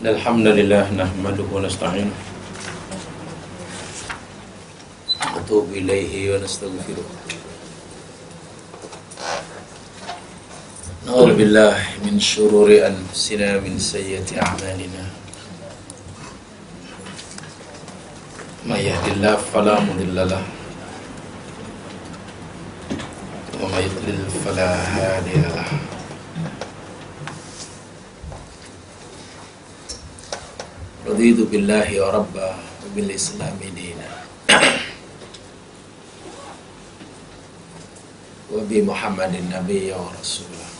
Alhamdulillah nahmaduhu wa nasta'inuhu wa natubu ilaihi wa nastaghfiruh. Na'udzu billahi min syururi anfusina min sayyiati a'malina. May yahdihillahu fala mudilla lahu wa may yudlil fala hadiya lahu. Raditu billahi wa rabba wa bil islami dina wa bi Muhammadin nabiyya wa rasulah.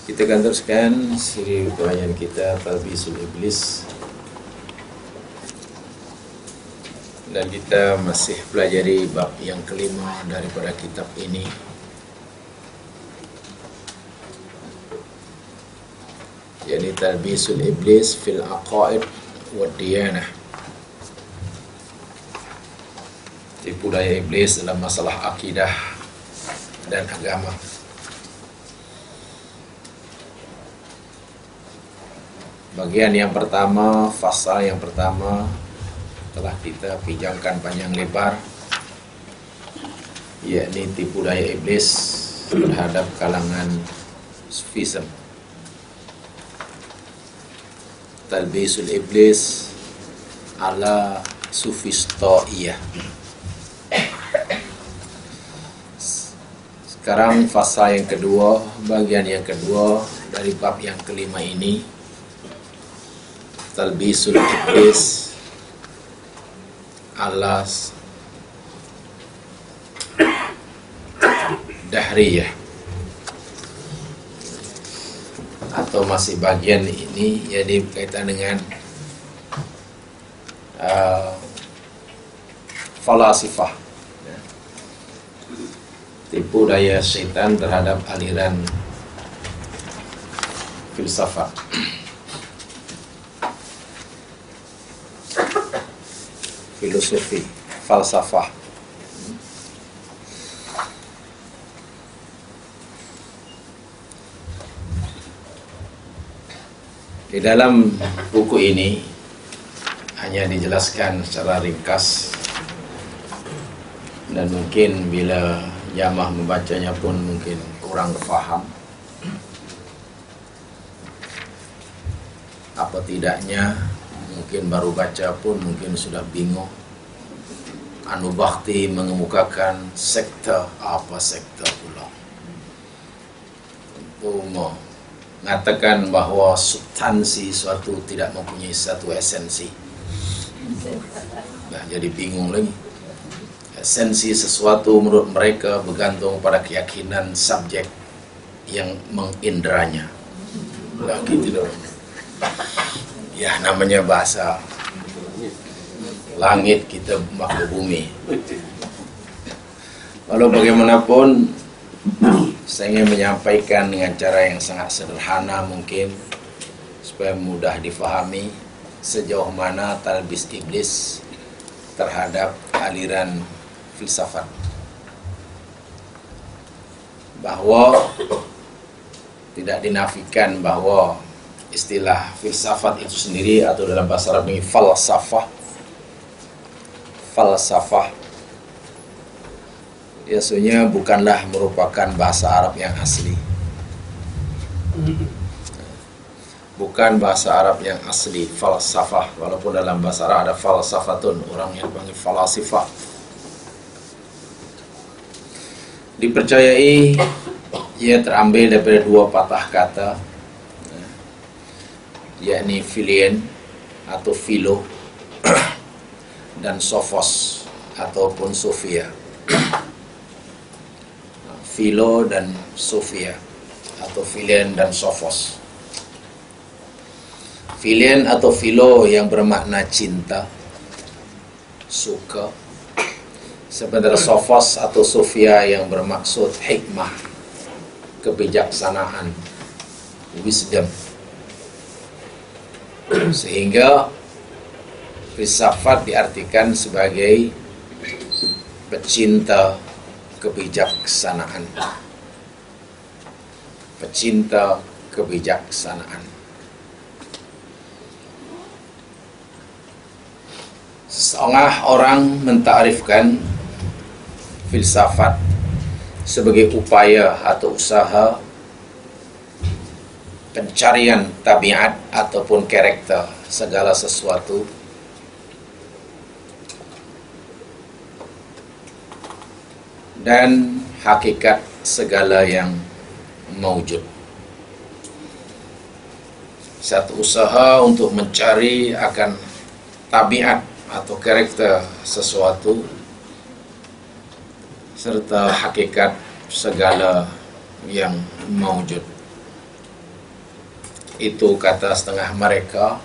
Kita akan teruskan siri pengajian kita Talbisul Iblis, dan kita masih pelajari bab yang kelima daripada kitab ini, yakni Talbisul Iblis fil Aqaid wa Diyanah, tipu daya iblis dalam masalah akidah dan agama. Bagian yang pertama, fasal yang pertama telah kita bincangkan panjang lebar, yakni tipu daya iblis terhadap kalangan Sufism. Talbisul Iblis ala Sufistoiyah. Sekarang fasa yang kedua, bagian yang kedua dari bab yang kelima ini, Talbisul Iblis ala Dahriyah, atau masih bagian ini jadi berkaitan dengan falasifah, tipu daya syaitan terhadap aliran filsafat. Filosofi, falsafah. Di dalam buku ini hanya dijelaskan secara ringkas, dan mungkin bila jamaah membacanya pun mungkin kurang faham. Apa tidaknya mungkin baru baca pun mungkin sudah bingung. Anu Bakti mengemukakan sekte, apa sekte pula? Tentu mengatakan bahwa substansi suatu tidak mempunyai satu esensi. Nah, jadi bingung lagi. Esensi sesuatu menurut mereka bergantung pada keyakinan subjek yang mengindranya. Lagi tidak. Ya, namanya bahasa langit, kita makhluk bumi. Walau bagaimanapun, saya ingin menyampaikan dengan cara yang sangat sederhana mungkin, supaya mudah difahami sejauh mana talbis iblis terhadap aliran filsafat. Bahwa tidak dinafikan bahwa istilah filsafat itu sendiri, atau dalam bahasa Arab ini falsafah, biasanya bukanlah merupakan bahasa Arab yang asli. Bukan bahasa Arab yang asli, falsafah. Walaupun dalam bahasa Arab ada falsafatun, orang yang panggil falasifah. Dipercayai ia terambil daripada dua patah kata, yakni Philien atau Philo dan Sophos ataupun Sophia. Philo dan Sophia, atau Philien dan Sophos. Philien atau Philo yang bermakna cinta, suka, sementara Sophos atau Sophia yang bermaksud hikmah, kebijaksanaan, wisdom. Sehingga filsafat diartikan sebagai pecinta kebijaksanaan. pecinta kebijaksanaan. Setengah orang mentakrifkan filsafat sebagai upaya atau usaha pencarian tabiat ataupun karakter segala sesuatu dan hakikat segala yang maujud. Satu usaha untuk mencari akan tabiat atau karakter sesuatu serta hakikat segala yang maujud. Itu kata setengah mereka,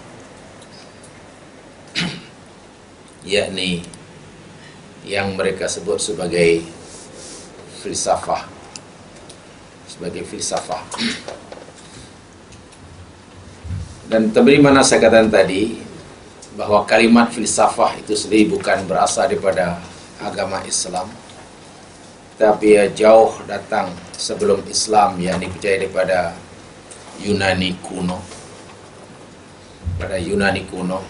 yakni yang mereka sebut sebagai filsafah. Dan seperti mana saya katakan tadi, bahwa kalimat filsafah itu sendiri bukan berasal daripada agama Islam, tapi jauh datang sebelum Islam, yang dipercaya daripada Yunani kuno. Pada Yunani kuno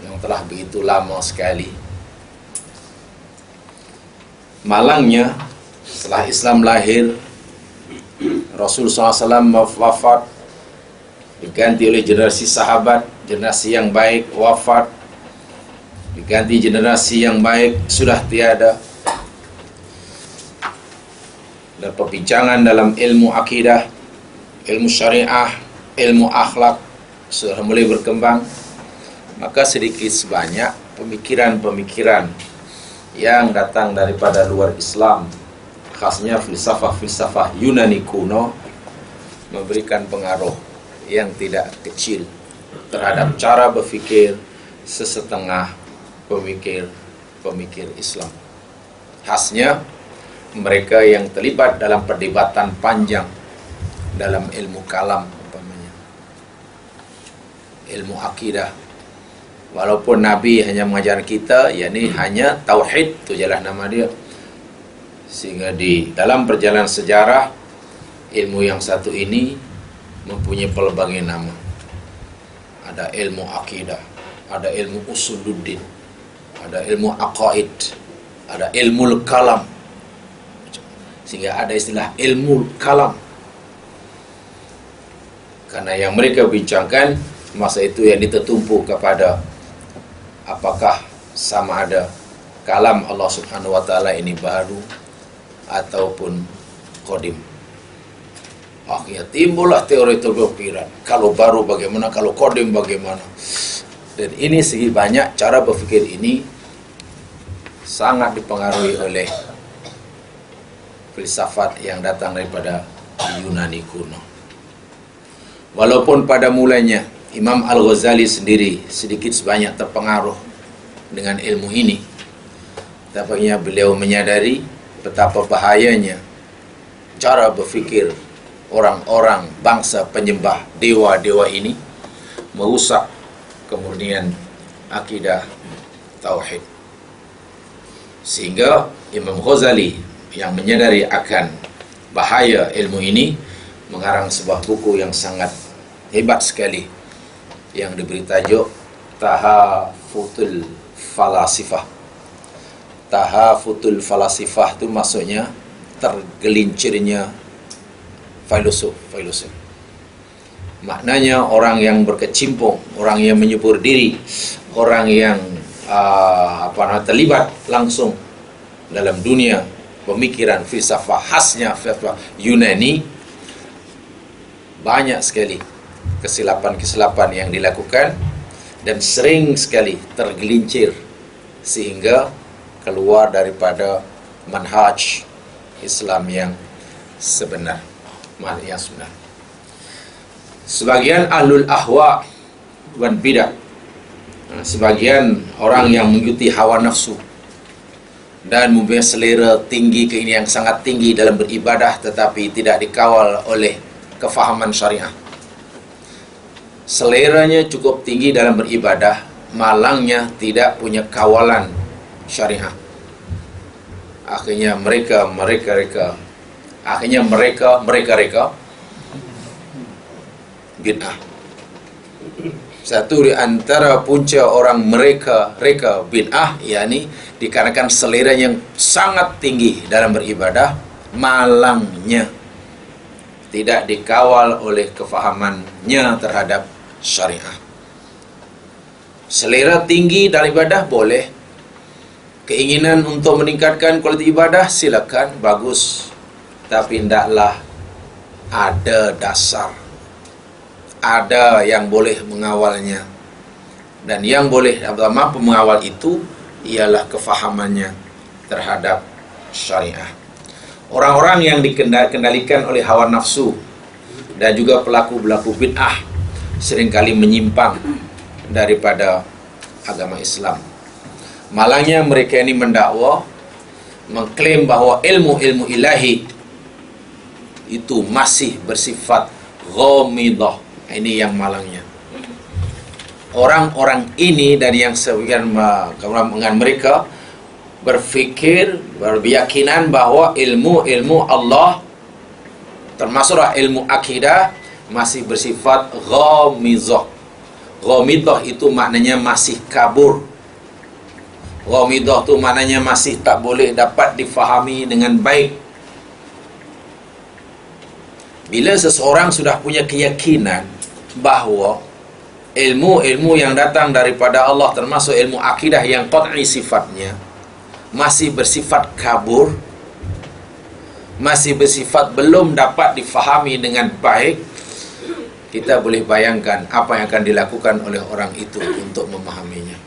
yang telah begitu lama sekali. Malangnya setelah Islam lahir, Rasulullah SAW wafat, diganti oleh generasi sahabat, generasi yang baik wafat, diganti generasi yang baik sudah tiada. Dan perbincangan dalam ilmu akidah, ilmu syariah, ilmu akhlak sudah mulai berkembang. Maka sedikit sebanyak pemikiran-pemikiran yang datang daripada luar Islam, khasnya filsafah Yunani kuno, memberikan pengaruh yang tidak kecil terhadap cara berfikir sesetengah pemikir Islam. Khasnya mereka yang terlibat dalam perdebatan panjang dalam ilmu kalam, ilmu akidah. Walaupun Nabi hanya mengajar kita, yakni hanya tauhid, itu jelas nama dia. Sehingga di dalam perjalanan sejarah, ilmu yang satu ini mempunyai pelbagai nama. Ada ilmu akidah, ada ilmu usuluddin, ada ilmu aqaid, ada ilmu kalam. Sehingga ada istilah ilmu kalam. Karena yang mereka bincangkan masa itu yang ditertumpu kepada apakah sama ada kalam Allah Subhanahu wa taala ini baru ataupun qadim. Akhirnya timbullah teori pemikiran, kalau baru bagaimana, kalau qadim bagaimana. Dan ini segi banyak cara berfikir ini sangat dipengaruhi oleh filsafat yang datang daripada Yunani kuno. Walaupun pada mulanya Imam Al-Ghazali sendiri sedikit sebanyak terpengaruh dengan ilmu ini, tampaknya beliau menyadari betapa bahayanya cara berfikir orang-orang bangsa penyembah dewa-dewa ini merusak kemurnian akidah tauhid. Sehingga Imam Ghazali yang menyadari akan bahaya ilmu ini mengarang sebuah buku yang sangat hebat sekali yang diberi tajuk Tahafutul Falasifah. Tahafutul Falasifah itu maksudnya tergelincirnya filosof. Maknanya orang yang berkecimpung, orang yang menyebur diri, orang yang terlibat langsung dalam dunia pemikiran filsafah, khasnya filsafah Yunani. Banyak sekali kesilapan-kesilapan yang dilakukan dan sering sekali tergelincir sehingga keluar daripada manhaj Islam yang sebenar. Sebagian ahlul ahwa wan bidah, sebagian orang yang mengikuti hawa nafsu dan mempunyai selera tinggi, keinginan yang sangat tinggi dalam beribadah tetapi tidak dikawal oleh kefahaman syariah. Seleranya cukup tinggi dalam beribadah, malangnya tidak punya kawalan syariah. Akhirnya mereka bid'ah. Satu di antara punca orang mereka bid'ah, yakni dikarenakan selera yang sangat tinggi dalam beribadah, malangnya, tidak dikawal oleh kefahamannya terhadap syariah. Selera tinggi dalam ibadah boleh, keinginan untuk meningkatkan kualiti ibadah silakan, bagus, tapi hendaklah ada dasar, ada yang boleh mengawalnya, dan yang boleh mampu mengawal itu ialah kefahamannya terhadap syariah. Orang-orang yang dikendalikan oleh hawa nafsu dan juga pelaku-pelaku bid'ah seringkali menyimpang daripada agama Islam. Malangnya mereka ini mendakwa, mengklaim bahawa ilmu-ilmu ilahi itu masih bersifat ghamidah. Ini yang malangnya. Orang-orang ini dan yang sebagian dengan mereka berfikir, berkeyakinan bahawa ilmu Allah, termasuklah ilmu akidah, masih bersifat ghamidah. Ghamidah itu maknanya masih kabur. Ghamidah itu maknanya masih tak boleh dapat difahami dengan baik. Bila seseorang sudah punya keyakinan bahawa ilmu-ilmu yang datang daripada Allah, termasuk ilmu akidah yang qat'i sifatnya, masih bersifat kabur, masih bersifat belum dapat difahami dengan baik, kita boleh bayangkan apa yang akan dilakukan oleh orang itu untuk memahaminya.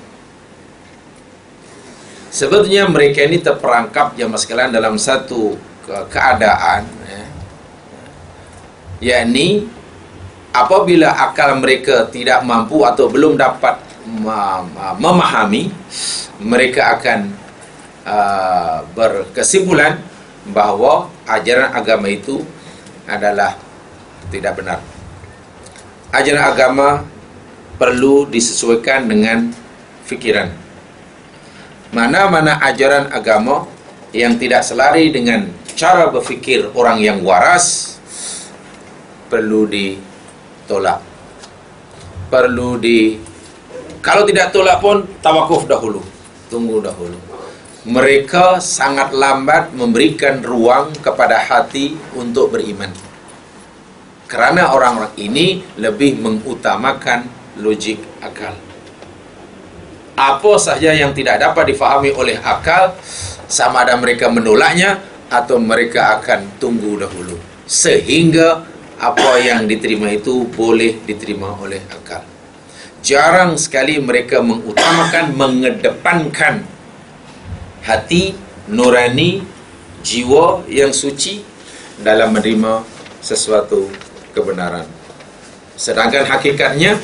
Sebetulnya mereka ini terperangkap jemaah sekalian dalam satu keadaan, yakni apabila akal mereka tidak mampu atau belum dapat memahami, mereka akan berkesimpulan bahawa ajaran agama itu adalah tidak benar. Ajaran agama perlu disesuaikan dengan fikiran. Mana-mana ajaran agama yang tidak selari dengan cara berfikir orang yang waras perlu ditolak. Kalau tidak tolak pun tawakuf dahulu, tunggu dahulu. Mereka sangat lambat memberikan ruang kepada hati untuk beriman, kerana orang-orang ini lebih mengutamakan logik akal. Apa sahaja yang tidak dapat difahami oleh akal, sama ada mereka menolaknya atau mereka akan tunggu dahulu, sehingga apa yang diterima itu boleh diterima oleh akal. Jarang sekali mereka mengutamakan, mengedepankan hati nurani, jiwa yang suci dalam menerima sesuatu kebenaran. Sedangkan hakikatnya,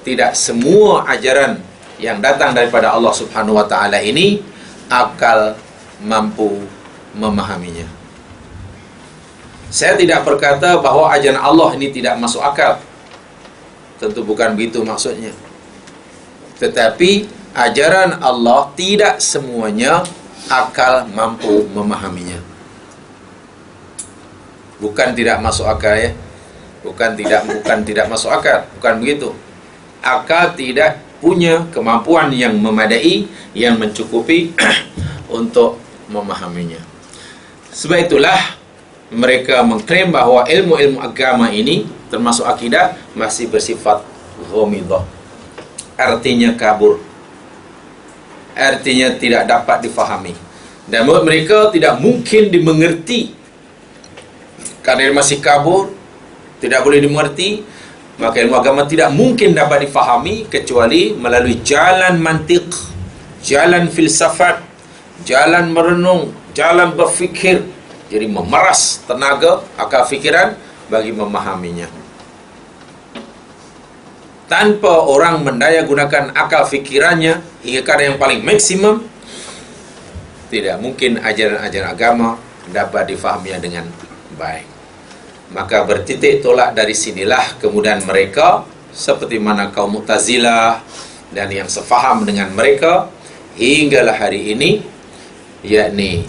tidak semua ajaran yang datang daripada Allah Subhanahu wa taala ini akal mampu memahaminya. Saya tidak berkata bahawa ajaran Allah ini tidak masuk akal. Tentu bukan begitu maksudnya. Tetapi ajaran Allah tidak semuanya akal mampu memahaminya. Bukan tidak masuk akal ya. Bukan tidak masuk akal, bukan begitu. Akal tidak punya kemampuan yang memadai, yang mencukupi untuk memahaminya. Sebab itulah mereka mengklaim bahawa ilmu-ilmu agama ini termasuk akidah masih bersifat ghamidah. Artinya kabur. Artinya tidak dapat difahami. Dan menurut mereka tidak mungkin dimengerti. Karena dia masih kabur, tidak boleh dimengerti, maka ilmu agama tidak mungkin dapat difahami kecuali melalui jalan mantiq, jalan filsafat, jalan merenung, jalan berfikir. Jadi memeras tenaga, akal fikiran bagi memahaminya. Tanpa orang mendaya gunakan akal fikirannya hingga kadar yang paling maksimum, tidak mungkin ajaran-ajaran agama dapat difahaminya dengan baik. Maka bertitik tolak dari sinilah kemudian mereka, seperti mana kaum Mu'tazilah dan yang sefaham dengan mereka hinggalah hari ini, yakni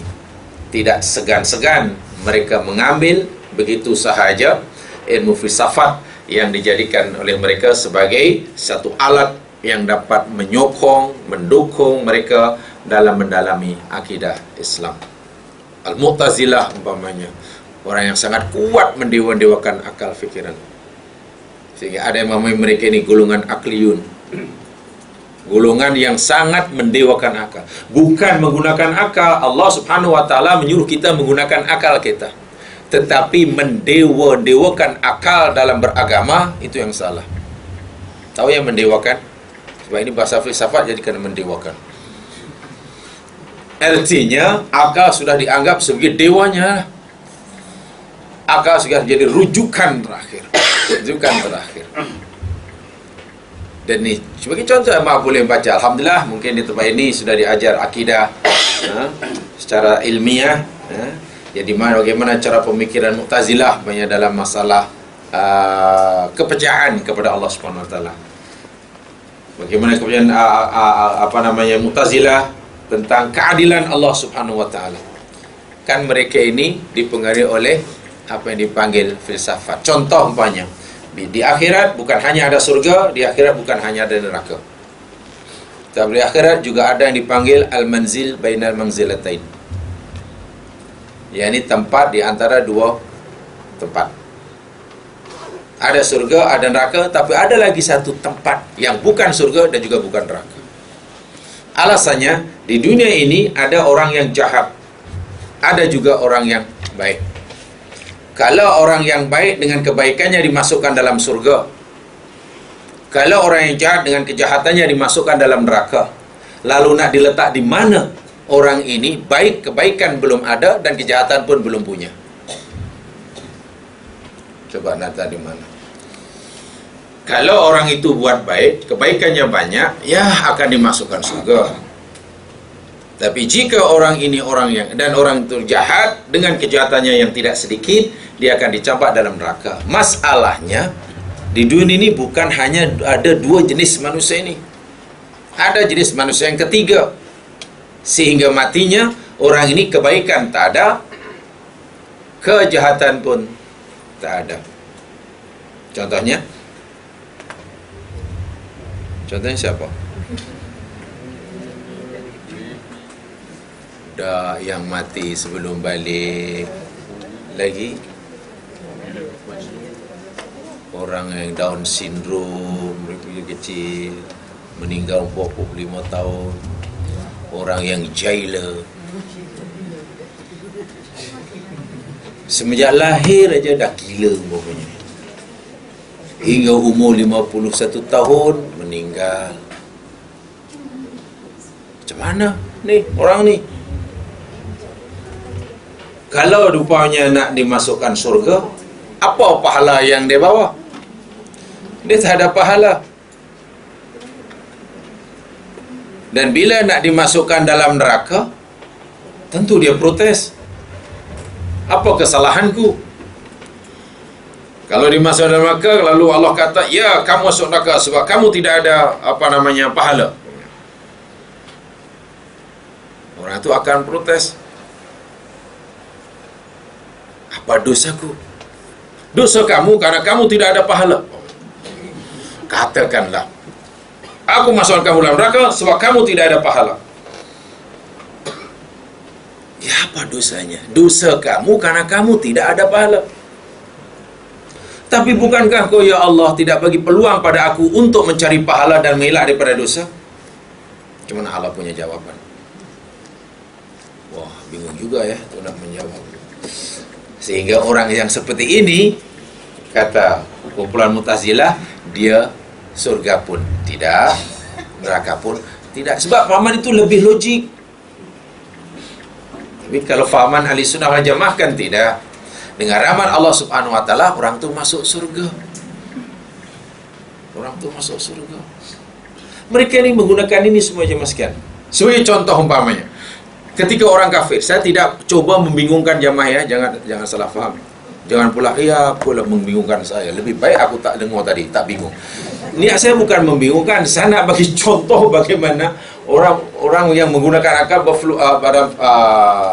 tidak segan-segan mereka mengambil begitu sahaja ilmu filsafat yang dijadikan oleh mereka sebagai satu alat yang dapat menyokong, mendukung mereka dalam mendalami akidah Islam. Al-Mu'tazilah umpamanya, orang yang sangat kuat mendewa-dewakan akal fikiran, sehingga ada yang memahami mereka ini golongan akliyun, golongan yang sangat mendewakan akal. Bukan menggunakan akal, Allah subhanahu wa ta'ala menyuruh kita menggunakan akal kita, tetapi mendewa-dewakan akal dalam beragama, itu yang salah. Tahu yang mendewakan? Sebab ini bahasa filsafat, jadi kena mendewakan. Artinya akal sudah dianggap sebagai dewanya. Akal sudah jadi rujukan terakhir. Rujukan terakhir. Dan ni sebagai contoh, maaf boleh baca. Alhamdulillah, mungkin di tempat ini sudah diajar akidah secara ilmiah, jadi bagaimana cara pemikiran Mu'tazilah banyak dalam masalah kepercayaan kepada Allah Subhanahu Wa Taala. Bagaimana kemudian Mu'tazilah tentang keadilan Allah Subhanahu Wa Taala. Kan mereka ini dipengaruhi oleh apa yang dipanggil filsafat. Contoh umpamanya, di akhirat bukan hanya ada surga, di akhirat bukan hanya ada neraka. Tapi di akhirat juga ada yang dipanggil al-manzil bainal manzilatain. Ya, ini tempat di antara dua tempat. Ada surga, ada neraka, tapi ada lagi satu tempat yang bukan surga dan juga bukan neraka. Alasannya, di dunia ini ada orang yang jahat, ada juga orang yang baik. Kalau orang yang baik dengan kebaikannya dimasukkan dalam surga, kalau orang yang jahat dengan kejahatannya dimasukkan dalam neraka, lalu nak diletak di mana orang ini? Baik, kebaikan belum ada dan kejahatan pun belum punya. Coba nak letak di mana? Kalau orang itu buat baik, kebaikannya banyak, ya akan dimasukkan surga. Tapi jika orang ini orang itu jahat dengan kejahatannya yang tidak sedikit, dia akan dicampak dalam neraka. Masalahnya, di dunia ini bukan hanya ada dua jenis manusia ini. Ada jenis manusia yang ketiga. Sehingga matinya, orang ini kebaikan tak ada, kejahatan pun tak ada. Contohnya siapa? Dah yang mati sebelum balik lagi. Orang yang Down syndrome, mereka kecil, meninggal 45 tahun. Orang yang jailer, semenjak lahir aja dah gila umpamanya. Hingga umur 51 tahun meninggal. Macam mana ni orang ni? Kalau rupanya nak dimasukkan surga, apa pahala yang dia bawa? Dia tak ada pahala. Dan bila nak dimasukkan dalam neraka, tentu dia protes. Apa kesalahanku? Kalau dimasukkan dalam neraka, lalu Allah kata, ya kamu masuk neraka sebab kamu tidak ada pahala. Orang itu akan protes. Apa dosaku? Dosa kamu karena kamu tidak ada pahala. Katakanlah, aku masukkan kamu dalam neraka sebab kamu tidak ada pahala. Ya, apa dosanya? Dosa kamu karena kamu tidak ada pahala. Tapi bukankah kau ya Allah tidak bagi peluang pada aku untuk mencari pahala dan mengelak daripada dosa? Cuma Allah punya jawaban. Wah, bingung juga ya tu nak menjawab. Sehingga orang yang seperti ini, kata kumpulan Mu'tazilah, dia surga pun tidak, neraka pun tidak. Sebab fahaman itu lebih logik. Tapi kalau fahaman ahli sunnah wal jamaah kan tidak. Dengan rahmat Allah Subhanahu wa taala, orang tu masuk surga. Orang tu masuk surga. Mereka ni menggunakan ini semua jemaah sekalian. Sebagai contoh umpamanya, ketika orang kafir, saya tidak coba membingungkan jemaah ya, jangan salah faham. Jangan pula pula membingungkan saya. Lebih baik aku tak dengar tadi, tak bingung. Niat saya bukan membingungkan, saya nak bagi contoh bagaimana orang yang menggunakan akal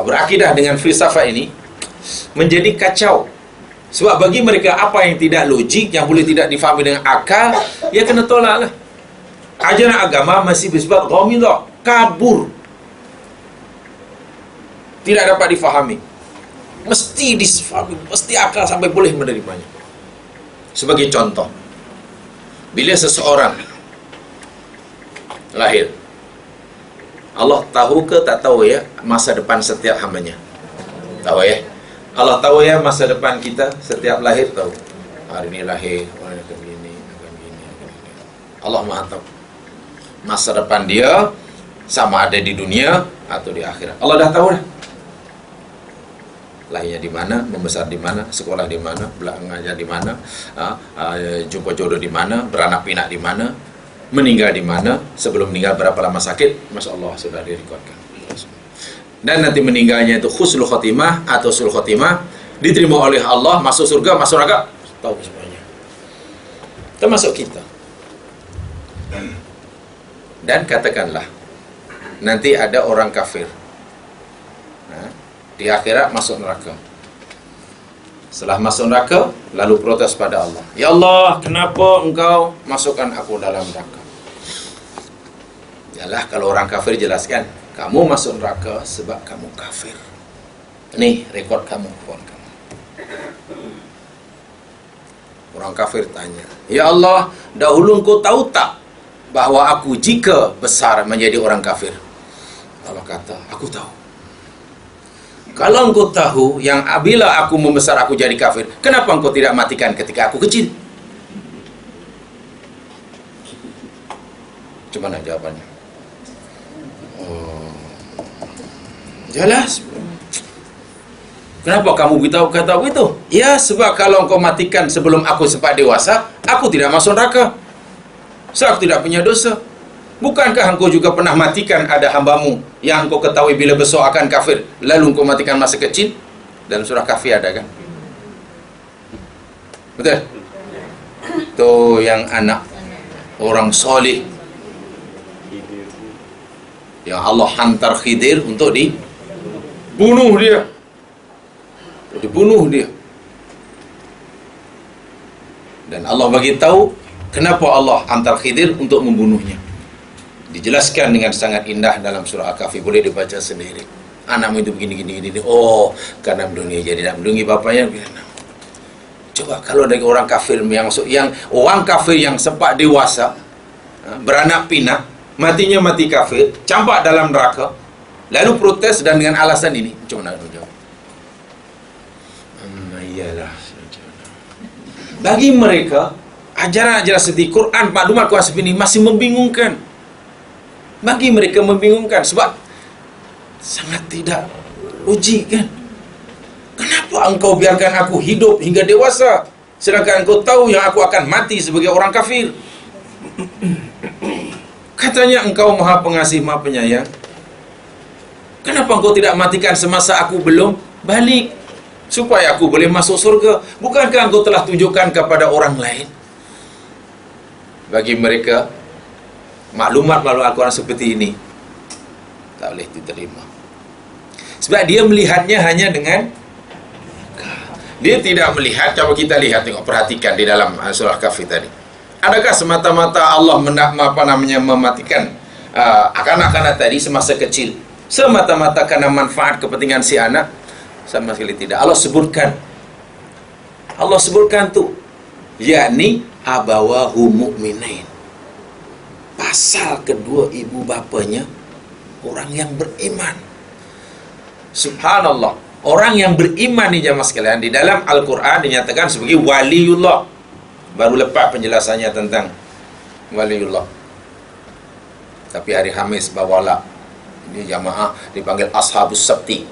berakidah dengan filsafat ini menjadi kacau. Sebab bagi mereka apa yang tidak logik, yang boleh tidak difahami dengan akal, ya kena tolak lah. Ajaran agama masih bersifat ghamidah, kabur, tidak dapat difahami. Mesti difahami, mesti akal sampai boleh menerimanya. Sebagai contoh, bila seseorang lahir, Allah tahu ke tak tahu ya masa depan setiap hambanya? Tahu ya? Allah tahu ya masa depan kita setiap lahir, tahu. Hari ini lahir, orang akan begini, akan begini, akan begini. Allah Maha tahu masa depan dia, sama ada di dunia atau di akhirat. Allah dah tahu dah. Lahirnya di mana, membesar di mana, sekolah di mana, belajar di mana, jumpa jodoh di mana, beranak pinak di mana, meninggal di mana, sebelum meninggal berapa lama sakit, Masya Allah sudah direkodkan. Dan nanti meninggalnya itu husnul khotimah atau sul khotimah, diterima oleh Allah, masuk surga, masuk neraka, tahu semuanya. Termasuk kita. Dan katakanlah nanti ada orang kafir, di akhirat masuk neraka. Setelah masuk neraka, lalu protes pada Allah, ya Allah, kenapa engkau masukkan aku dalam neraka? Yalah, kalau orang kafir jelaskan, kamu masuk neraka sebab kamu kafir. Nih rekod kamu, rekod kamu. Orang kafir tanya, ya Allah, dahulu engkau tahu tak bahawa aku jika besar menjadi orang kafir? Allah kata, aku tahu. Kalau engkau tahu yang bila aku membesar aku jadi kafir, kenapa engkau tidak matikan ketika aku kecil? Cuma nak jawabannya. Jelas. Kenapa kamu beritahu kata begitu? Ya, sebab kalau engkau matikan sebelum aku sempat dewasa, aku tidak masuk neraka. Sebab aku tidak punya dosa. Bukankah engkau juga pernah matikan ada hambamu yang engkau ketahui bila besar akan kafir, lalu engkau matikan masa kecil? Dalam surah Kahfi ada kan? Betul? Itu yang anak orang soleh yang Allah hantar Khidir untuk dibunuh dia. Dibunuh dia. Dan Allah bagi tahu kenapa Allah hantar Khidir untuk membunuhnya. Dijelaskan dengan sangat indah dalam surah Al-Kahfi, boleh dibaca sendiri. Anakmu itu begini. Oh, karena dunia jadi nak melindungi bapaknya. Coba kalau dari orang kafir yang masuk, yang orang kafir yang sempat dewasa, beranak pinak, matinya mati kafir, campak dalam neraka, lalu protes dan dengan alasan ini, macam mana nak jawab? Iyalah. Bagi mereka, ajaran-ajaran seperti Quran, maklumat Quran seperti ini masih membingungkan. Bagi mereka membingungkan sebab sangat tidak logik kan. Kenapa engkau biarkan aku hidup hingga dewasa sedangkan engkau tahu yang aku akan mati sebagai orang kafir? Katanya engkau Maha Pengasih, Maha Penyayang. Kenapa engkau tidak matikan semasa aku belum balik supaya aku boleh masuk surga? Bukankah engkau telah tunjukkan kepada orang lain? Bagi mereka, maklumat melalui Al-Quran seperti ini tak boleh diterima. Sebab dia melihatnya hanya dengan, dia tidak melihat, coba kita lihat, tengok, perhatikan di dalam surah Kahfi tadi. Adakah semata-mata Allah mematikan kanak-kanak tadi semasa kecil semata-mata karena manfaat kepentingan si anak? Sama sekali tidak. Allah sebutkan tu, yakni abawahu mu'minain, pasal kedua ibu bapanya orang yang beriman. Subhanallah, orang yang beriman ni jemaah sekalian di dalam Al-Quran dinyatakan sebagai waliullah. Baru lepas penjelasannya tentang waliullah. Tapi hari Khamis bawalah ini jamaah dipanggil Ashabus Sabti.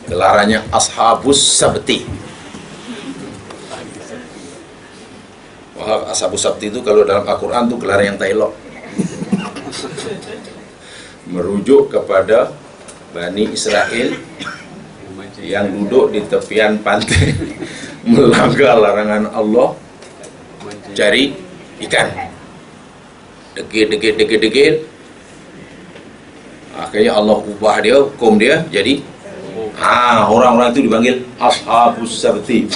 Gelarannya Ashabus Sabti. Wah, Ashabus Sabti itu kalau dalam Al-Quran itu gelaran yang tak elok. Merujuk kepada Bani Israel yang duduk di tepian pantai melanggar larangan Allah, cari ikan, degil. Akhirnya Allah ubah dia, hukum dia jadi Orang-orang itu dipanggil Ashabus Sabti.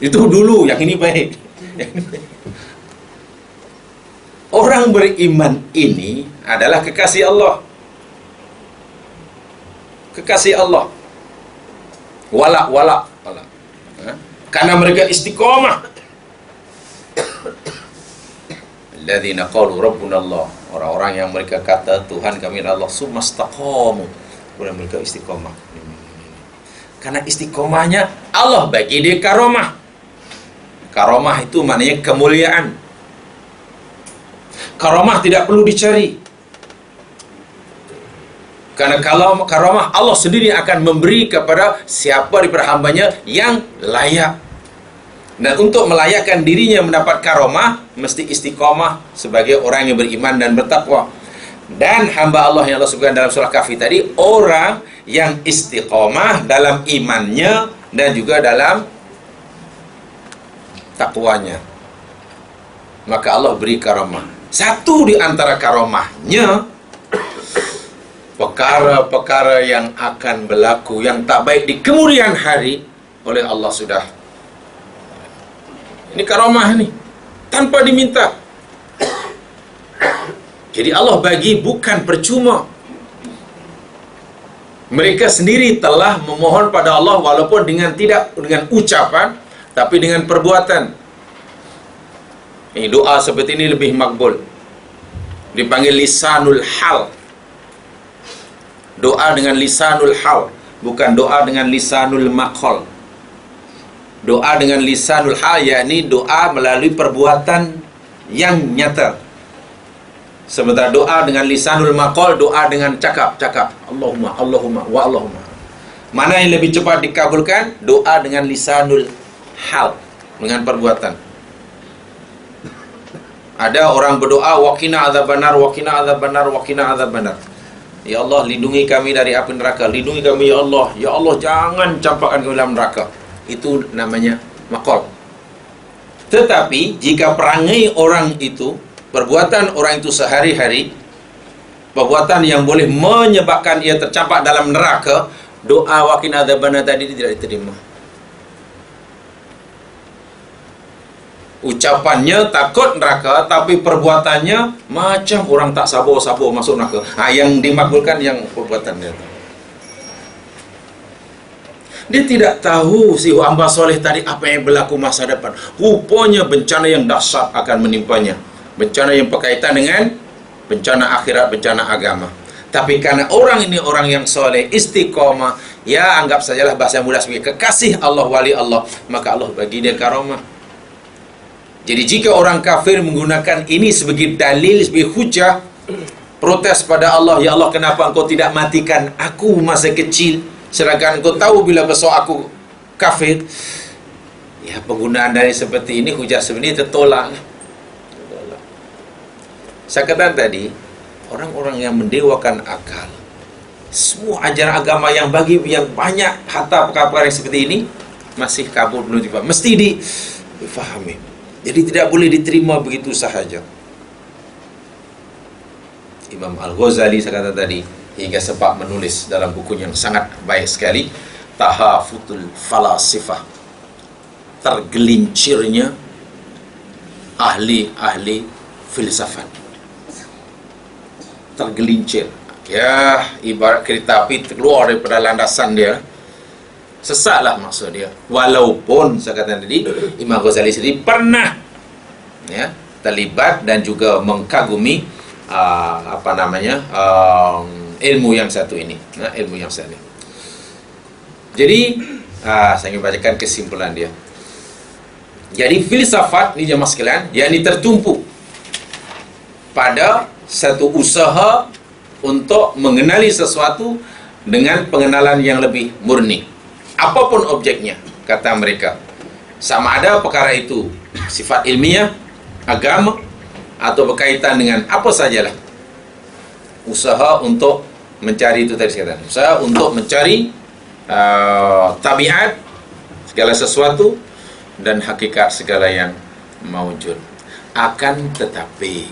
Itu dulu, yang ini baik. Orang beriman ini adalah kekasih Allah. Kekasih Allah. Wala. Karena mereka istiqamah. Alladzina qalu rabbuna Allah. Orang-orang yang mereka kata Tuhan kami adalah Allah, sumastaqamu. Kemudian mereka istiqamah. Karena istiqamahnya Allah bagi dia karomah. Karomah itu maknanya kemuliaan. Karomah tidak perlu dicari. Karena kalau karomah Allah sendiri akan memberi kepada siapa daripada hambanya yang layak. Dan untuk melayakkan dirinya mendapat karomah, mesti istiqamah sebagai orang yang beriman dan bertakwa. Dan hamba Allah yang Allah sebutkan dalam surah Kahfi tadi, orang yang istiqamah dalam imannya dan juga dalam takwanya, maka Allah beri karomah. Satu di antara karomahnya, perkara-perkara yang akan berlaku yang tak baik di kemudian hari oleh Allah sudah. Ini karomah nih, tanpa diminta. Jadi Allah bagi bukan percuma. Mereka sendiri telah memohon pada Allah walaupun tidak dengan ucapan, tapi dengan perbuatan. Ini doa seperti ini lebih makbul. Dipanggil lisanul hal. Doa dengan lisanul hal, bukan doa dengan lisanul maqal. Doa dengan lisanul hal, yakni doa melalui perbuatan yang nyata. Sementara doa dengan lisanul maqal, doa dengan cakap. Allahumma, wa Allahumma. Mana yang lebih cepat dikabulkan? Doa dengan lisanul hal, dengan perbuatan. Ada orang berdoa, waqina adzabannar, waqina adzabannar, waqina adzabannar. Ya Allah, lindungi kami dari api neraka. Lindungi kami ya Allah. Ya Allah, jangan campakkan kami dalam neraka. Itu namanya maqal. Tetapi jika perangai orang itu, perbuatan orang itu sehari-hari, perbuatan yang boleh menyebabkan ia tercampak dalam neraka, doa waqina adzabannar tadi tidak diterima. Ucapannya takut neraka, tapi perbuatannya macam orang tak sabar-sabar masuk neraka. Yang dimakbulkan yang perbuatannya. Dia tidak tahu si hamba soleh tadi apa yang berlaku masa depan. Rupanya bencana yang dahsyat akan menimpanya. Bencana yang berkaitan dengan bencana akhirat, bencana agama. Tapi karena orang ini orang yang soleh, istiqamah, ya anggap sajalah bahasa mudah sebagai kekasih Allah, wali Allah, maka Allah bagi dia karomah. Jadi jika orang kafir menggunakan ini sebagai dalil, sebagai hujah, protes pada Allah, ya Allah, kenapa engkau tidak matikan aku masa kecil, sedangkan engkau tahu bila besar aku kafir. Ya, penggunaan dalil seperti ini, hujah seperti ini tertolak. Saya katakan tadi, orang-orang yang mendewakan akal, semua ajaran agama yang bagi yang banyak harta perkara-perkara yang seperti ini masih kabur, belum difahami, mesti difahami. Jadi tidak boleh diterima begitu sahaja. Imam Al-Ghazali saya kata tadi, hingga sempat menulis dalam buku yang sangat baik sekali, Tahafutul Falasifah, tergelincirnya ahli-ahli filsafat. Tergelincir, ya ibarat kereta api keluar daripada landasan dia, sesatlah maksud dia. Walaupun saya kata tadi, Imam Ghazali sendiri pernah ya terlibat dan juga mengkagumi ilmu yang satu ini, ilmu yang satu ini. Jadi saya ingin bacakan kesimpulan dia. Jadi filsafat ni jemaah sekalian, yakni tertumpu pada satu usaha untuk mengenali sesuatu dengan pengenalan yang lebih murni. Apapun objeknya, kata mereka, sama ada perkara itu sifat ilmiah, agama, atau berkaitan dengan apa sajalah, usaha untuk mencari itu tadi saya katakan, usaha untuk mencari tabiat segala sesuatu dan hakikat segala yang mawujud. Akan tetapi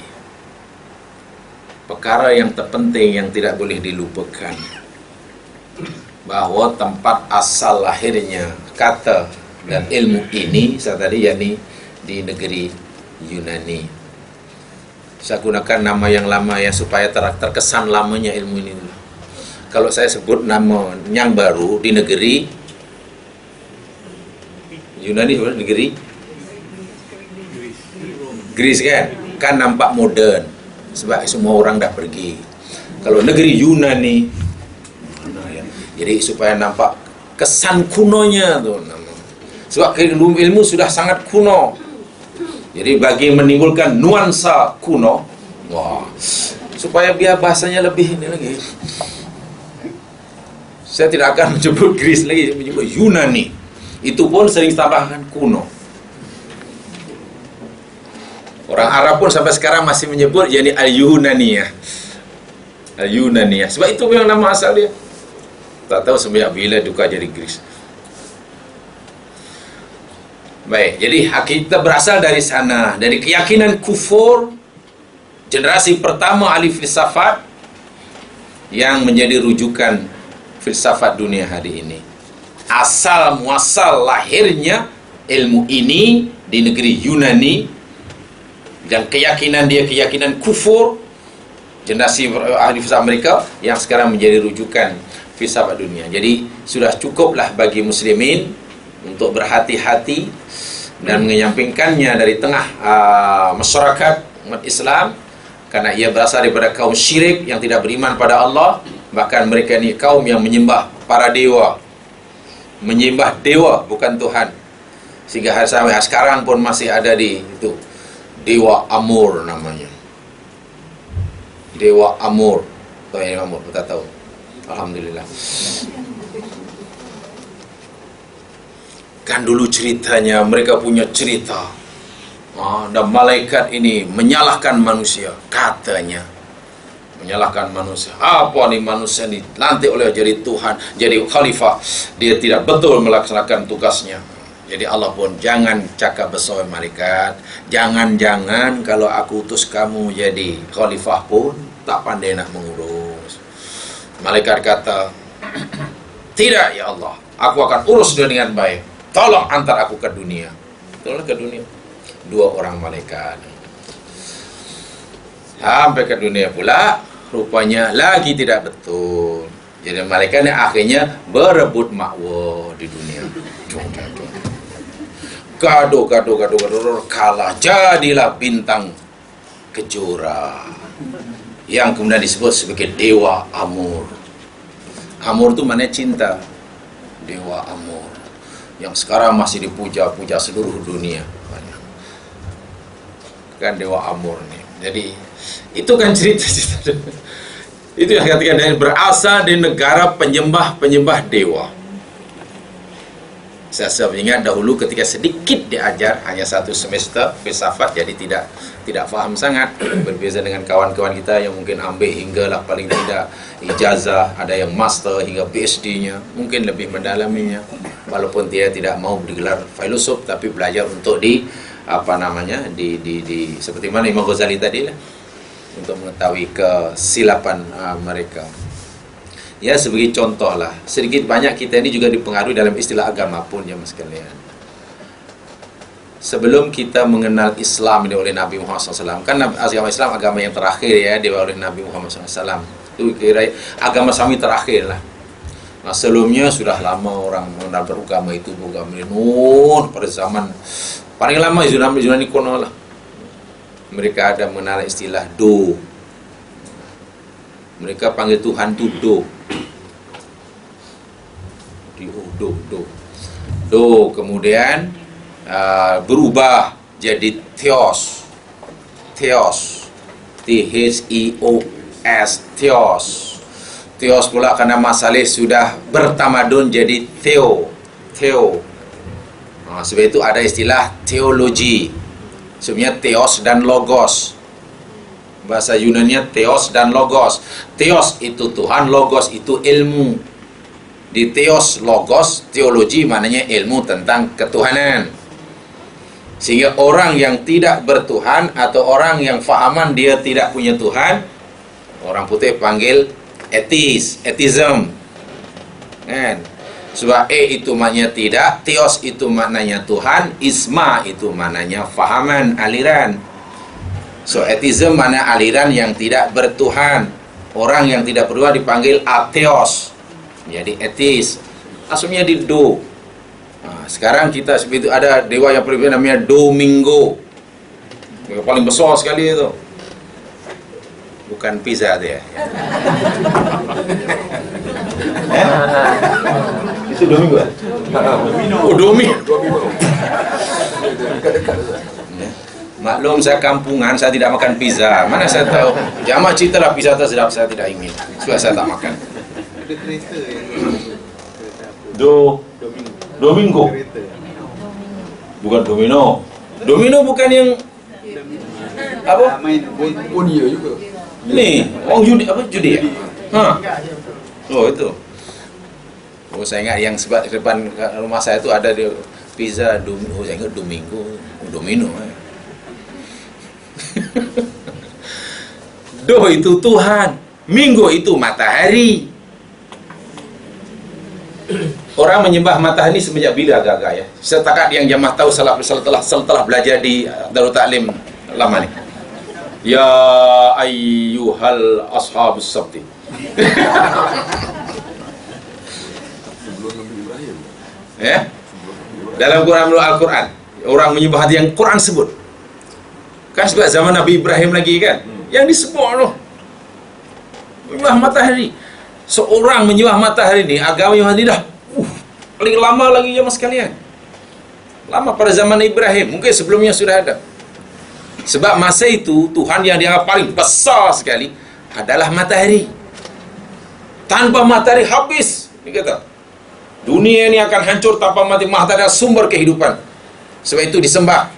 perkara yang terpenting yang tidak boleh dilupakan, bahawa tempat asal lahirnya kata dan ilmu ini saya tadi yakni di negeri Yunani. Saya gunakan nama yang lama ya supaya terkesan lamanya ilmu ini dulu. Kalau saya sebut nama yang baru di negeri Yunani, negeri Greece kan nampak modern sebab semua orang dah pergi. Kalau negeri Yunani mana ya? Jadi supaya nampak kesan kunonya tu nama. Sebab ilmu sudah sangat kuno. Jadi bagi menimbulkan nuansa kuno, wah, supaya biar bahasanya lebih ini lagi. Saya tidak akan menyebut Greece lagi, menyebut Yunani. Itu pun sering tambahkan kuno. Orang Arab pun sampai sekarang masih menyebut yakni Al-Yunaniyah. Al-Yunaniyah. Sebab itu memang nama asal dia. Tak tahu semenjak bila tukar jadi Greece. Baik, jadi kita berasal dari sana, dari keyakinan kufur generasi pertama ahli filsafat yang menjadi rujukan filsafat dunia hari ini. Asal muasal lahirnya ilmu ini di negeri Yunani, dan keyakinan dia keyakinan kufur generasi ahli filsafat mereka yang sekarang menjadi rujukan filsafat dunia. Jadi sudah cukuplah bagi muslimin untuk berhati-hati dan menyampingkannya dari tengah masyarakat umat Islam, karena ia berasal daripada kaum syirik yang tidak beriman pada Allah. Bahkan mereka ni kaum yang menyembah para dewa, menyembah dewa bukan Tuhan, sehingga sampai sekarang pun masih ada di itu dewa Amur namanya, dewa Amur. Tahu yang Amur? Kita tahu. Alhamdulillah. Kan dulu ceritanya, mereka punya cerita. Dan malaikat ini menyalahkan manusia, katanya. Menyalahkan manusia. Apa nih manusia ini nanti oleh jadi Tuhan, jadi khalifah, dia tidak betul melaksanakan tugasnya. Jadi Allah pun jangan cakap besar malaikat. Jangan-jangan kalau aku utus kamu jadi khalifah pun tak pandai nak mengurus. Malaikat kata, tidak ya Allah, aku akan urus dia dengan baik. Tolong antar aku ke dunia. Tolong ke dunia. 2 orang malaikat. Sampai ke dunia pula, rupanya lagi tidak betul. Jadi malaikatnya akhirnya berebut makwa di dunia. Gaduh, kalah. Jadilah bintang kejora yang kemudian disebut sebagai dewa Amur. Amur itu maknanya cinta. Dewa Amur yang sekarang masih dipuja-puja seluruh dunia. Kan dewa Amur nih. Jadi itu kan cerita-cerita. Itu yang katakan dari berasal dari negara penyembah dewa. Saya ingat dahulu ketika sedikit diajar, hanya 1 semester filsafat, jadi tidak faham sangat. Berbeza dengan kawan-kawan kita yang mungkin ambil hinggalah paling tidak ijazah, ada yang master hingga PhD-nya, mungkin lebih mendalaminya. Walaupun dia tidak mau digelar filosof, tapi belajar untuk di seperti mana Imam Ghazali tadi lah, untuk mengetahui kesilapan mereka. Ya, sebagai contoh lah, sedikit banyak kita ini juga dipengaruhi dalam istilah agama pun ya mas sekalian. Sebelum kita mengenal Islam ini oleh Nabi Muhammad SAW, kan agama Islam agama yang terakhir ya, dibawa oleh Nabi Muhammad SAW. Itu kira agama Sami terakhir lah. Nah, sebelumnya sudah lama orang beragama itu beragama nun pada zaman paling lama Yunani kuno lah. Mereka ada mengenal istilah do. Mereka panggil Tuhan itu do. Do. Kemudian berubah jadi Theos. T-H-E-O-S. Theos pula karena Masalih sudah bertamadun jadi Theo. Sebab itu ada istilah teologi. Sebenarnya Theos dan Logos. Bahasa Yunani Theos dan Logos. Theos itu Tuhan, Logos itu ilmu. Di Theos, Logos, teologi maknanya ilmu tentang ketuhanan. Sehingga orang yang tidak bertuhan atau orang yang fahaman dia tidak punya Tuhan, orang putih panggil atheism. kan? Sebab itu maknanya tidak, Theos itu maknanya Tuhan, Isma itu maknanya fahaman, aliran. So atheism makna aliran yang tidak bertuhan. Orang yang tidak bertuhan dipanggil atheos, jadi atheis. Asalnya di do. Sekarang kita seperti itu, ada dewa yang berbeda namanya Domingo, yang paling besar sekali itu. Bukan pizza dia. Itu Domingo. Oh, Domingo. Maklum saya kampungan, saya tidak makan pizza. Mana saya tahu. Jamaah cerita lah pizza tak sedap, saya tidak ingin. Sebab saya tak makan. Ada kereta yang Domingo. Bukan domino. Domino bukan yang apa? main dia juga. Ni, orang judi apa judi ya? Oh itu. Oh saya ingat yang sebab depan rumah saya tu ada dia pizza Domino. Saya ingat Domingo, Domino. Do itu Tuhan, Minggu itu matahari. Orang menyembah matahari semenjak bila agak-agak ya? Setakat yang jamaah tahu setelah belajar di Darul Ta'lim lama ni. Ya ayyuhal ashabus sabti. Ya? Dalam Quran Al-Quran, orang menyembah yang Quran sebut. Kan sebab zaman Nabi Ibrahim lagi kan? Yang disebut tu menyembah matahari. Seorang menyembah matahari ni, agama yang dah paling lama lagi jemaah sekalian. Lama pada zaman Ibrahim, mungkin sebelumnya sudah ada. Sebab masa itu Tuhan yang dianggap paling besar sekali adalah matahari. Tanpa matahari habis, dia kata. Dunia ini akan hancur tanpa matahari sumber kehidupan. Sebab itu disembah.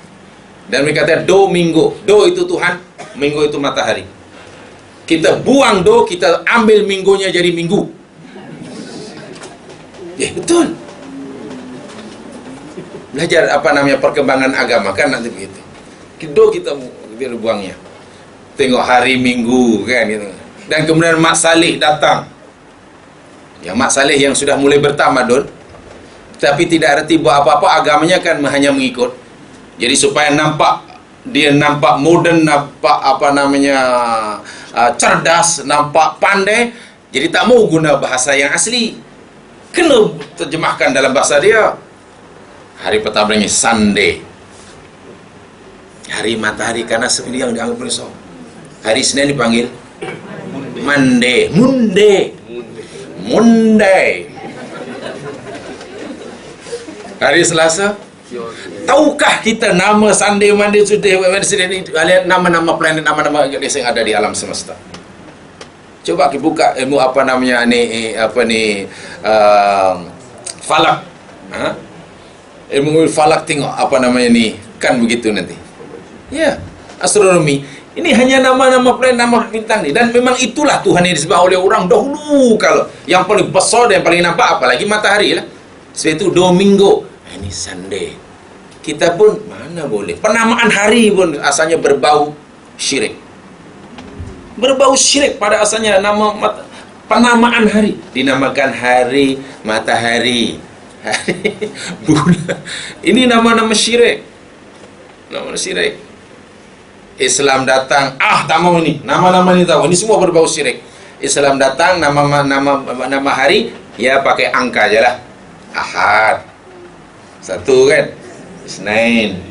Dan mereka kata Domingo. Do itu Tuhan, Minggu itu matahari. Kita buang do, kita ambil minggunya jadi minggu. Betul. Belajar apa namanya perkembangan agama kan nanti begitu. Do kita buangnya. Tengok hari Minggu kan gitu. Dan kemudian Mak Saleh datang. Yang Mak Saleh yang sudah mulai bertamadun, tapi tidak reti buat apa-apa, agamanya kan hanya mengikut. Jadi supaya dia nampak moden, nampak apa namanya cerdas, nampak pandai, jadi tak mau guna bahasa yang asli. Kena terjemahkan dalam bahasa dia. Hari pertama ini Sunday, hari matahari, karena ini yang dianggap besar. Hari Senin dipanggil Monday. Hari Selasa, tahukah kita nama Sunday, Monday, Tuesday, Wednesday ini nama-nama planet, nama-nama yang ada di alam semesta. Coba kita buka ilmu apa namanya falak. Ilmu falak, tengok apa namanya ni, kan begitu nanti. Ya, astronomi. Ini hanya nama-nama planet, nama bintang ni. Dan memang itulah Tuhan yang disembah oleh orang dahulu. Kalau yang paling besar dan yang paling nampak, apalagi matahari lah. Sebab itu Domingo. Ini Sunday. Kita pun mana boleh. Penamaan hari pun asalnya berbau syirik. Berbau syirik pada asalnya penamaan hari. Dinamakan hari matahari. Hari bulan. Ini nama-nama syirik. Nama syirik. Islam datang, tak mau ni. Nama-nama ni tahu. Ini semua berbau syirik. Islam datang, nama hari, ya pakai angka je lah. Ahad. 1 kan? Isnin.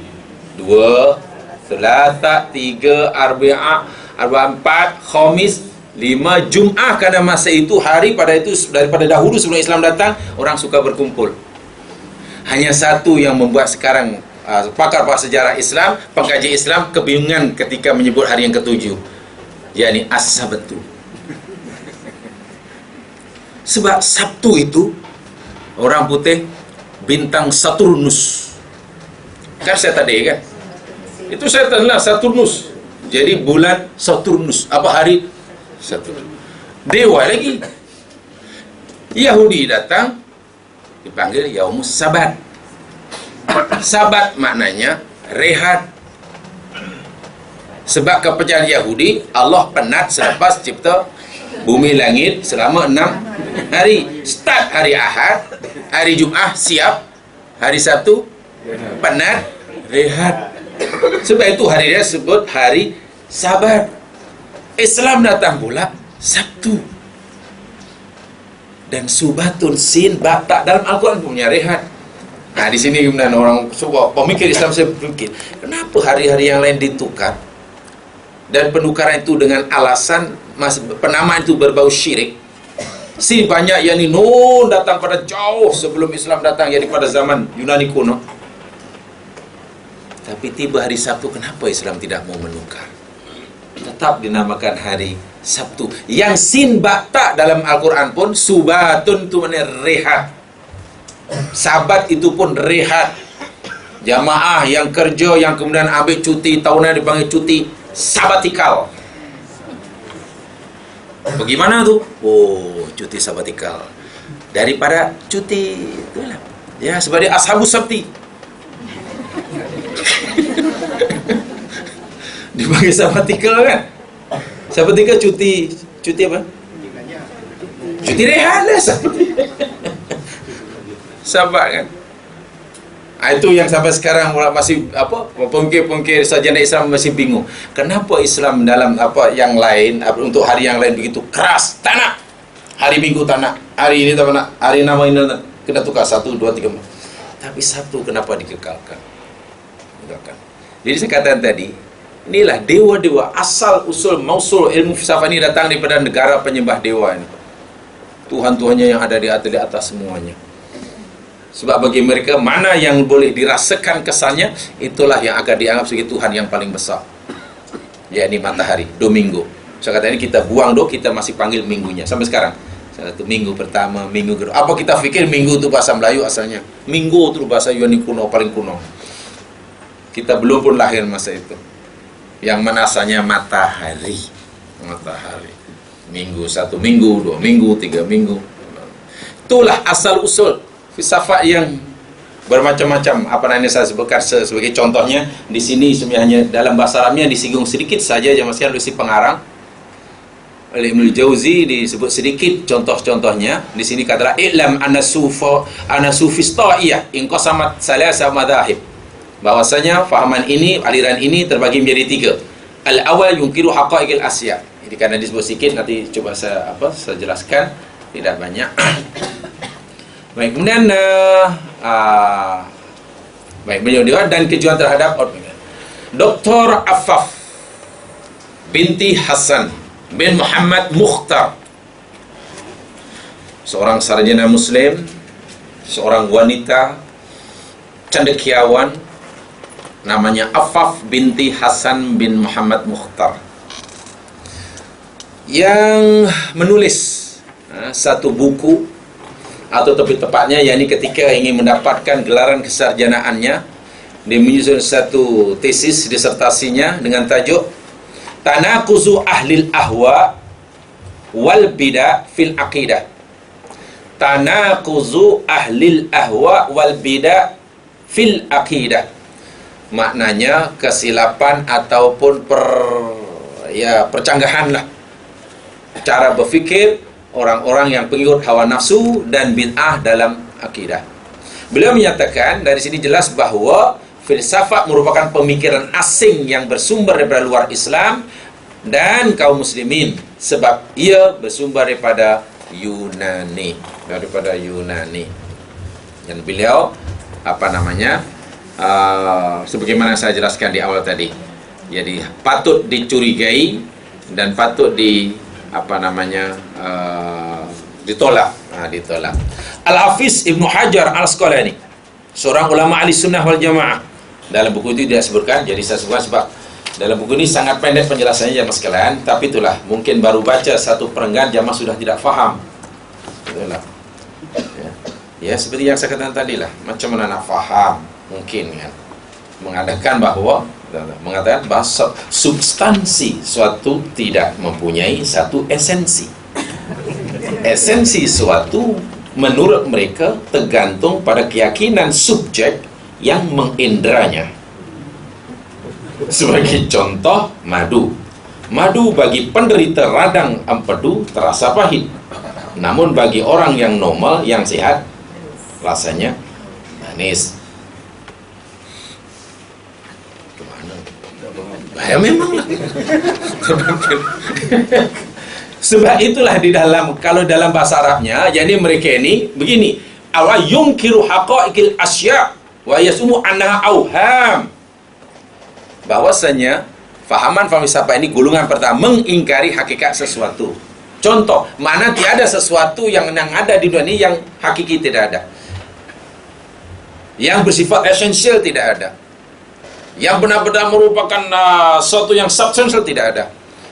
2, Selasa, 3, Arba'a, 4, Khamis, 5, Jum'ah. Karena masa itu hari pada itu daripada dahulu sebelum Islam datang, orang suka berkumpul. Hanya satu yang membuat sekarang pakar sejarah Islam, pengkaji Islam kebingungan ketika menyebut hari yang ke-7, yakni As-Sabtu. Sebab Sabtu itu orang putih bintang Saturnus. Kan saya tadi kan? Itu saya lah Saturnus. Jadi bulan Saturnus. Apa hari? Saturnus. Dewa lagi. Yahudi datang dipanggil Yaumus Sabat. Sabat maknanya rehat. Sebab kepercayaan Yahudi, Allah penat selepas cipta bumi langit selama 6 Start hari Ahad, hari Jumaat siap, hari Sabtu penat, rehat. Sebab itu hari dia sebut hari Sabat. Islam datang pula Sabtu. Dan subatun sin bata dalam Al-Quran punya rehat. Nah, di sini kemudian orang sebuah pemikir Islam saya berpikir, kenapa hari-hari yang lain ditukar? Dan penukaran itu dengan alasan penamaan itu berbau syirik. Si banyak yang ini datang pada jauh sebelum Islam datang, jadi pada zaman Yunani kuno. Tapi tiba hari Sabtu, kenapa Islam tidak mau menukar? Tetap dinamakan hari Sabtu. Yang sin bata dalam Al-Quran pun subatun itu maknanya rehat. Sabat itu pun rehat. Jamaah yang kerja, yang kemudian ambil cuti tahunan dipanggil cuti sabatikal. Bagaimana tuh? Oh, cuti sabatikal. Daripada cuti itulah. Ya, sebagai ashabus sabti. Dipanggil sabatikal kan? Sabatikal cuti apa? Cuti rehat lah. Sabat kan? Itu yang sampai sekarang masih pengkir-pengkir sarjana Islam masih bingung. Kenapa Islam dalam yang lain untuk hari yang lain begitu keras? Tak nak. Hari Minggu tak nak. Hari ini tak nak. Hari nama ini kena tukar 1, 2, 3, 4. Tapi Sabtu kenapa dikekalkan? Jadi saya katakan tadi, inilah dewa-dewa asal usul mausul ilmu filsafat ini datang daripada negara penyembah dewa ini. Tuhan-tuhannya yang ada di atas semuanya. Sebab bagi mereka, mana yang boleh dirasakan kesannya, itulah yang akan dianggap sebagai Tuhan yang paling besar. yakni matahari, Domingo. Saya kata ini kita buang kita masih panggil minggunya sampai sekarang. Satu minggu pertama, minggu kedua. Apa kita fikir minggu itu bahasa Melayu asalnya? Minggu itu bahasa Yunani kuno, paling kuno. Kita belum pun lahir masa itu. Yang mana asalnya matahari. Matahari. Minggu, 1 minggu, 2 minggu, 3 minggu. Itulah asal usul filsafat yang bermacam-macam. Apa namanya saya sebutkan sebagai contohnya di sini sebenarnya dalam bahasa Arabnya disinggung sedikit saja masih oleh si pengarang oleh Ibnu Jauzi, disebut sedikit contoh-contohnya. Di sini katalah i'lam anna sufistaiyah inqasamat salasa madhahib. Bahwasanya fahaman ini, aliran ini terbagi menjadi 3. Al-awwal yunkiru haqa'iqil asya. Jadi karena disebut sedikit nanti coba saya jelaskan, tidak banyak. Baik, kemudian baik, beliau dia dan kejuan terhadap Dr. Affaf binti Hasan bin Muhammad Mukhtar, seorang sarjana muslim, seorang wanita cendekiawan, namanya Affaf binti Hasan bin Muhammad Mukhtar, yang menulis satu buku, atau lebih tepatnya yakni ketika ingin mendapatkan gelaran kesarjanaannya, dia menyusun satu tesis disertasinya dengan tajuk Tanaquzu Ahlil Ahwa wal Bidah fil Aqidah. Tanaquzu Ahlil Ahwa wal Bidah fil Aqidah. Maknanya kesilapan ataupun percanggahan lah cara berfikir orang-orang yang pengikut hawa nafsu dan bid'ah dalam akidah. Beliau menyatakan dari sini jelas bahawa filsafat merupakan pemikiran asing yang bersumber daripada luar Islam dan kaum muslimin, sebab ia bersumber daripada Yunani, Dan beliau sebagaimana saya jelaskan di awal tadi, jadi patut dicurigai dan patut ditolak. Al-Hafiz Ibnu Hajar Al-Asqalani, seorang ulama ahli sunnah wal jamaah, dalam buku itu dia sebutkan, jadi saya sebutkan sebab dalam buku ini sangat pendek penjelasannya jamaah sekalian, tapi itulah mungkin baru baca satu perenggan jamaah sudah tidak faham. Itulah ya seperti yang saya katakan tadi lah, macam mana nak faham mungkin kan, mengatakan bahawa substansi suatu tidak mempunyai satu esensi. Esensi suatu menurut mereka tergantung pada keyakinan subjek yang mengindranya. Sebagai contoh, madu bagi penderita radang empedu terasa pahit. Namun bagi orang yang normal, yang sehat, rasanya manis. Kemana? Ya memang. Sebab itulah di dalam, kalau dalam bahasa Arabnya, jadi mereka ini begini, awa yungkiru haqa'iqil asya' wa yasumu annaha auham. Bahwasanya fahaman falsafah ini golongan pertama mengingkari hakikat sesuatu. Contoh, mana tiada sesuatu yang ada di dunia ini yang hakiki, tidak ada. Yang bersifat esensial tidak ada. Yang benar-benar merupakan sesuatu yang substansial tidak ada.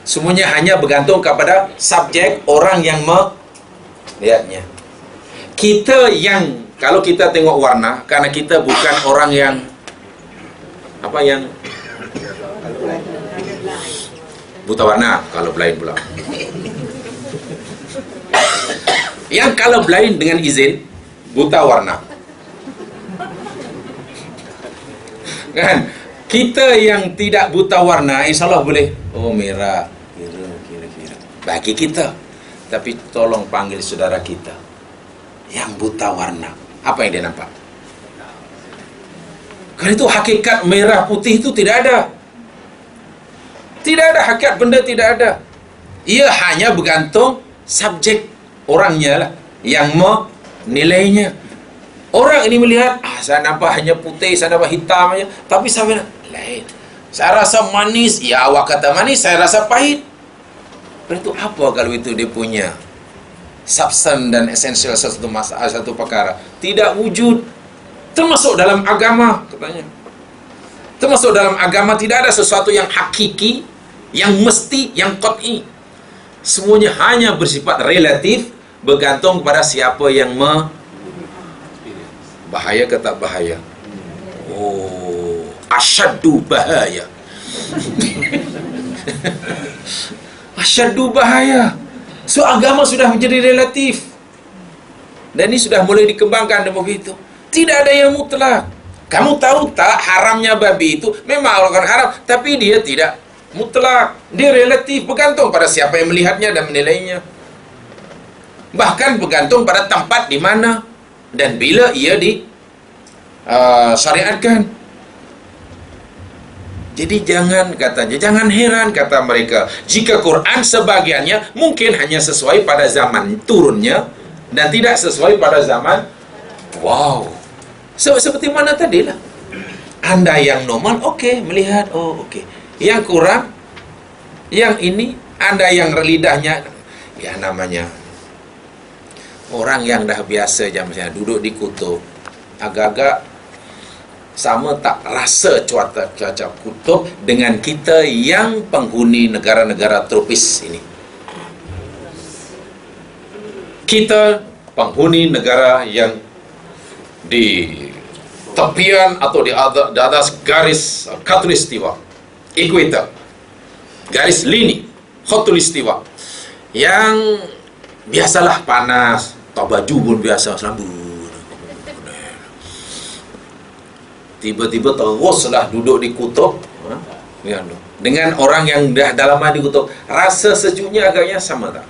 Semuanya hanya bergantung kepada subjek orang yang melihatnya. Kita yang, kalau kita tengok warna, karena kita bukan orang yang buta warna, kalau blind pula. Yang kalau blind dengan izin, buta warna. Kan? Kita yang tidak buta warna, insya Allah boleh. Oh, merah, biru, kira-kira. Bagi kita. Tapi tolong panggil saudara kita yang buta warna. Apa yang dia nampak? Karena itu hakikat merah putih itu tidak ada. Tidak ada hakikat benda, tidak ada. Ia hanya bergantung subjek orangnya lah yang menilainya. Orang ini melihat, saya nampak hanya putih, saya nampak hitam aja, tapi saya lain. Saya rasa manis, ya awak kata manis, saya rasa pahit. Berarti apa kalau itu dia punya substan dan esensial satu masalah, satu perkara? Tidak wujud. Termasuk dalam agama, katanya. Termasuk dalam agama tidak ada sesuatu yang hakiki, yang mesti, yang qat'i. Semuanya hanya bersifat relatif, bergantung kepada siapa yang bahaya ke tak bahaya. Oh, asyaddu bahaya. Asyaddu bahaya. So agama sudah menjadi relatif. Dan ini sudah mulai dikembangkan dan begitu. Tidak ada yang mutlak. Kamu tahu tak haramnya babi itu memang orang haram, tapi dia tidak mutlak. Dia relatif, bergantung pada siapa yang melihatnya dan menilainya. Bahkan bergantung pada tempat di mana dan bila ia syariatkan. Jadi jangan katanya, jangan heran kata mereka, jika Quran sebagiannya mungkin hanya sesuai pada zaman turunnya dan tidak sesuai pada zaman seperti mana tadi lah. Anda yang normal melihat yang kurang, yang ini Anda yang lidahnya ya namanya orang yang dah biasa misalnya duduk di kutub, agak-agak sama tak rasa cuaca kutub dengan kita yang penghuni negara-negara tropis ini. Kita penghuni negara yang di tepian atau di atas garis khatulistiwa, equator, garis lini khatulistiwa, yang biasalah panas, tak baju pun biasa selambut. Tiba-tiba teruslah duduk di kutub dengan orang yang dah dah lama di kutub, rasa sejuknya agaknya sama tak?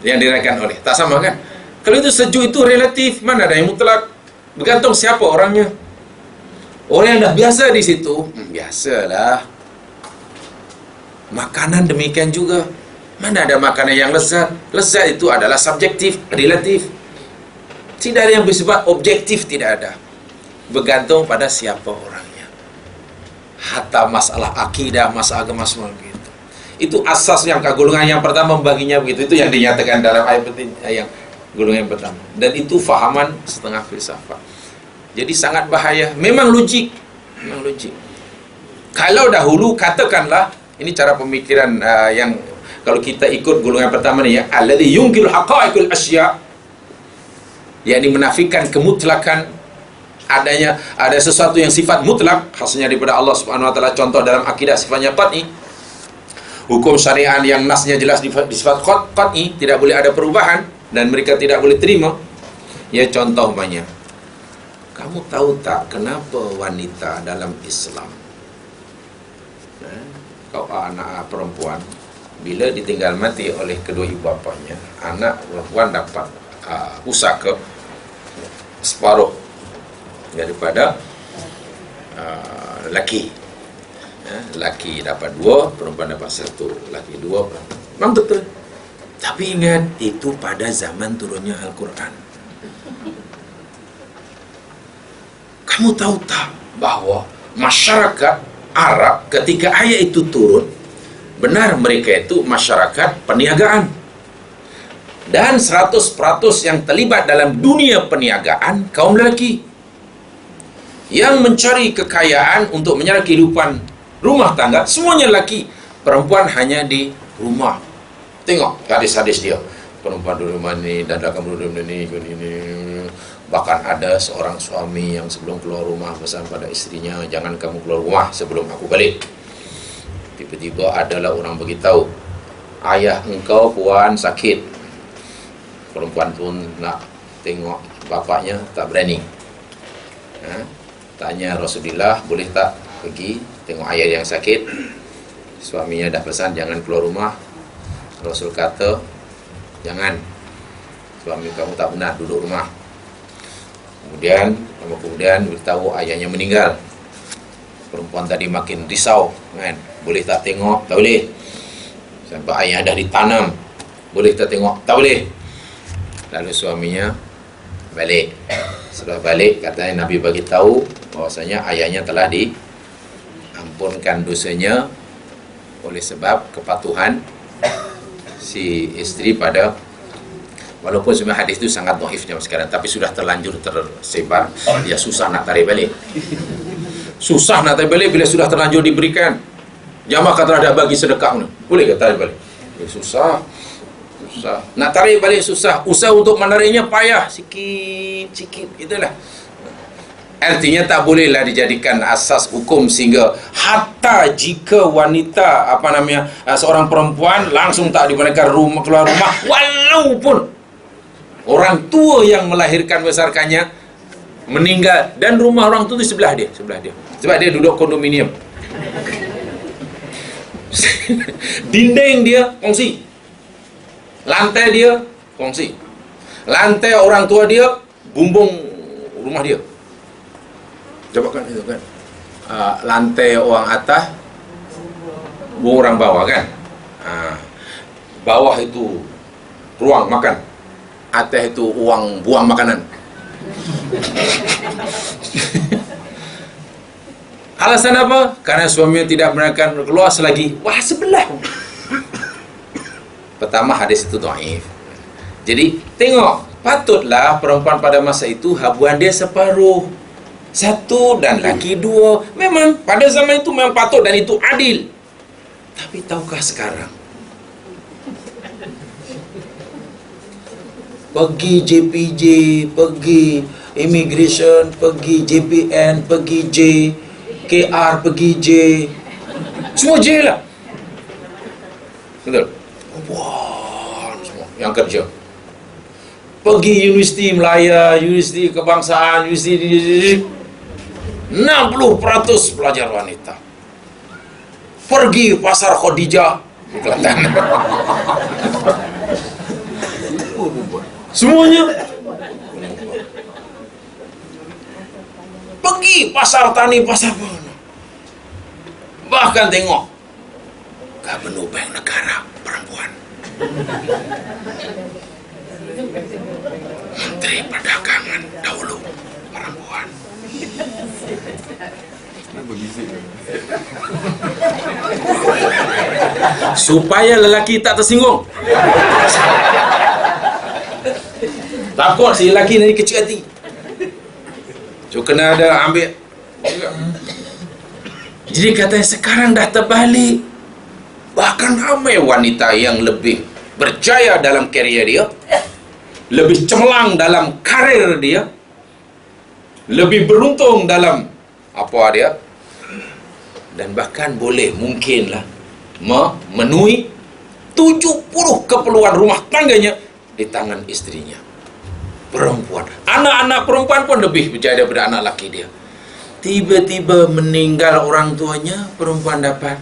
Yang dirasakan oleh tak sama kan? Kalau itu sejuk itu relatif, mana ada yang mutlak? Bergantung siapa orangnya. Orang yang dah biasa di situ, biasalah. Makanan demikian juga. Mana ada makanan yang lezat? Lezat itu adalah subjektif, relatif. Tidak ada yang bersifat objektif, tidak ada. Bergantung pada siapa orangnya. Hatta masalah akidah, masalah agama semua begitu. Itu asas yang golongan yang pertama membaginya begitu. Itu yang dinyatakan dalam ayat yang golongan yang pertama. Dan itu fahaman setengah filsafat. Jadi sangat bahaya. Memang logik. Memang logik. Kalau dahulu katakanlah, ini cara pemikiran yang kalau kita ikut golongan pertama ni ya, alladhi yungkil haqa'iqul asya', yakni menafikan kemutlakan ada sesuatu yang sifat mutlak khasnya daripada Allah Subhanahu wa taala. Contoh dalam akidah sifatnya qat'i. Hukum syariat yang nasnya jelas di sifat qat'i, tidak boleh ada perubahan dan mereka tidak boleh terima. Ya contoh banyak. Kamu tahu tak kenapa wanita dalam Islam, kau anak perempuan bila ditinggal mati oleh kedua ibu bapanya, anak perempuan dapat pusaka separuh daripada lelaki. Lelaki dapat 2, perempuan dapat 1. Lelaki 2, perempuan. Memang betul. Tapi ingat, itu pada zaman turunnya Al-Quran. Kamu tahu tak bahwa masyarakat Arab ketika ayat itu turun, benar mereka itu masyarakat perniagaan. Dan 100% yang terlibat dalam dunia perniagaan kaum lelaki, yang mencari kekayaan untuk menyara kehidupan rumah tangga, semuanya lelaki. Perempuan hanya di rumah. Tengok hadis-hadis dia, perempuan di rumah ni, dadakan di rumah ni. Bahkan ada seorang suami yang sebelum keluar rumah pesan pada istrinya, jangan kamu keluar rumah sebelum aku balik. Tiba-tiba adalah orang beritahu, ayah engkau puan sakit. Perempuan pun nak tengok bapaknya, tak berani. Tanya Rasulullah, boleh tak pergi tengok ayah yang sakit? Suaminya dah pesan jangan keluar rumah. Rasul kata, jangan, suami kamu tak benar, duduk rumah. Kemudian beritahu ayahnya meninggal. Perempuan tadi makin risau, kan? Boleh tak tengok? Tak boleh. Sampai ayah dah ditanam, boleh tak tengok? Tak boleh. Lalu suaminya balik. Setelah balik, katanya Nabi bagi tahu bahwasanya ayahnya telah diampunkan dosanya oleh sebab kepatuhan si istri pada, walaupun sebenarnya hadis itu sangat dhaif zaman sekarang, tapi sudah terlanjur tersebar, dia susah nak tarik balik. Susah nak tarik balik bila sudah terlanjur diberikan. Jamaah kata dah bagi sedekah, boleh ke tarik balik? Susah. Nak tarik balik susah. Usaha untuk menariknya payah, sikit-sikit, itulah. Artinya tak bolehlah dijadikan asas hukum sehingga hatta jika wanita seorang perempuan langsung tak dibolehkan keluar rumah, walaupun orang tua yang melahirkan besarkannya meninggal dan rumah orang tu di sebelah dia. Sebab dia duduk kondominium. Dinding dia kongsi, lantai dia kongsi, lantai orang tua dia, bumbung rumah dia. Coba kan itu kan, lantai orang atas, bumbung orang bawah kan. Bawah itu ruang makan, atas itu uang buang makanan. Alasan apa? Karena suaminya tidak benarkan keluar selagi sebelah. Pertama, hadis itu dhaif. Jadi tengok, patutlah perempuan pada masa itu habuan dia separuh, 1 dan laki 2. Memang pada zaman itu memang patut dan itu adil. Tapi tahukah sekarang, pergi JPJ, pergi immigration, pergi JPN, pergi J, KR, pergi J, semua J lah. Betul? Semua yang kerja. Pergi Universiti Melaya, Universiti Kebangsaan, Universiti 60% pelajar wanita. Pergi Pasar Khadijah di Kelantan. Semuanya. Pergi pasar tani, pasar mana. Bahkan tengok Gubernur Bank Negara perempuan, Menteri Perdagangan dahulu perempuan. Supaya lelaki tak tersinggung. Takut si lelaki ni kecil hati. So kena ada ambil. Jadi katanya sekarang dah terbalik. Bahkan ramai wanita yang lebih berjaya dalam karier dia, lebih cemerlang dalam karir dia, lebih beruntung dalam apa dia, dan bahkan boleh mungkinlah memenuhi 70 keperluan rumah tangganya di tangan istrinya. Perempuan, anak-anak perempuan pun lebih berjaya daripada anak laki dia. Tiba-tiba meninggal orang tuanya, perempuan dapat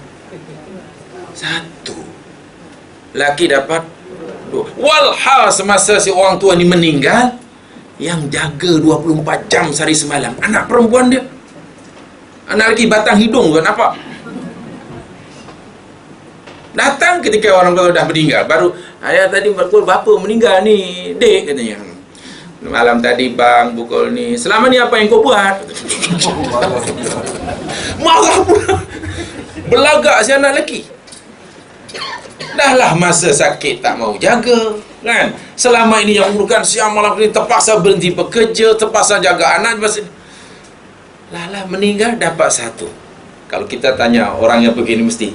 1. laki dapat 2. Walhal semasa si orang tua ni meninggal, yang jaga 24 jam sehari semalam anak perempuan dia. Anak lelaki batang hidung bukan apa. Datang ketika orang tua dah meninggal, baru ayah tadi pukul berapa meninggal ni, dek, katanya. Malam tadi bang pukul ni. Selama ni apa yang kau buat? Marah pula. Belagak si anak lelaki. Dah lah masa sakit tak mau jaga, kan? Selama ini yang urukan siang malam ni, terpaksa berhenti bekerja, terpaksa jaga anak. Lah meninggal dapat 1. Kalau kita tanya orang yang begini mesti,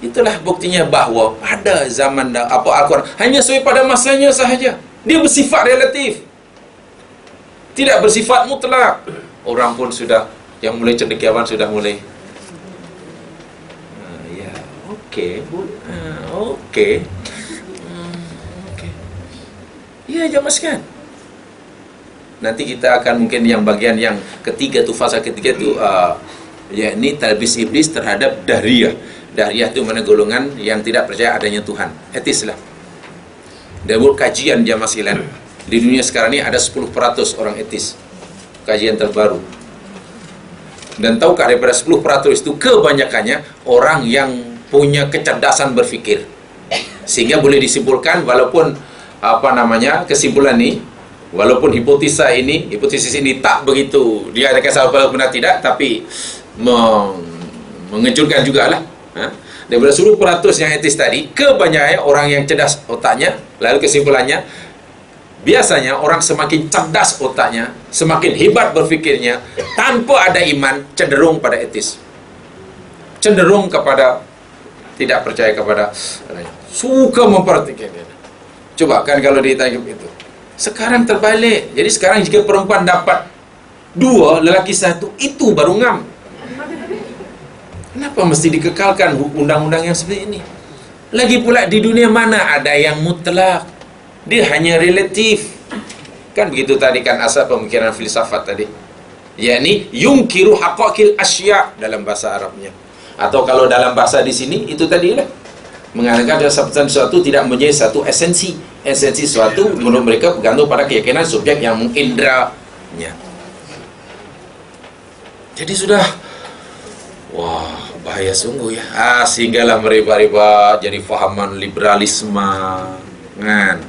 itulah buktinya bahawa pada zaman Al-Quran hanya sesuai pada masanya sahaja. Dia bersifat relatif, tidak bersifat mutlak. Orang pun sudah, yang mulai cendekiawan sudah mulai ya, okey, okey, okey, ya, jamaskan. Nanti kita akan mungkin yang bagian yang ketiga tu, fasa ketiga tu, yakni talbis iblis terhadap dahriyah. Dahriyah itu mana golongan yang tidak percaya adanya Tuhan, etis lah. Dan buat kajian jamaah sekalian, di dunia sekarang ni ada 10% orang etis, kajian terbaru. Dan tahukah daripada 10% itu kebanyakannya orang yang punya kecerdasan berfikir, sehingga boleh disimpulkan walaupun kesimpulan ni, walaupun hipotesis ini tak begitu dia ada kisah benar tidak, tapi mengejutkan jugalah. Daripada 10% yang etis tadi, kebanyakan orang yang cerdas otaknya, lalu kesimpulannya, biasanya orang semakin cerdas otaknya, semakin hebat berfikirnya, tanpa ada iman, cenderung pada etis, cenderung kepada tidak percaya kepada, suka memperhatikan. Coba kan kalau ditanya itu. Sekarang terbalik. Jadi sekarang jika perempuan dapat 2, lelaki 1, itu baru ngam. Kenapa mesti dikekalkan undang-undang yang seperti ini? Lagi pula di dunia mana ada yang mutlak? Dia hanya relatif. Kan begitu tadi kan asal pemikiran filsafat tadi. Yakni yungkiru haqaqil asya dalam bahasa Arabnya. Atau kalau dalam bahasa di sini itu tadilah, mengatakan sesuatu tidak menjadi satu esensi. Esensi sesuatu menurut mereka bergantung pada keyakinan subjek yang mengindranya. Jadi sudah, wah, bahaya sungguh ya. Sehinggalah mereba-reba jadi fahaman liberalisme, kan?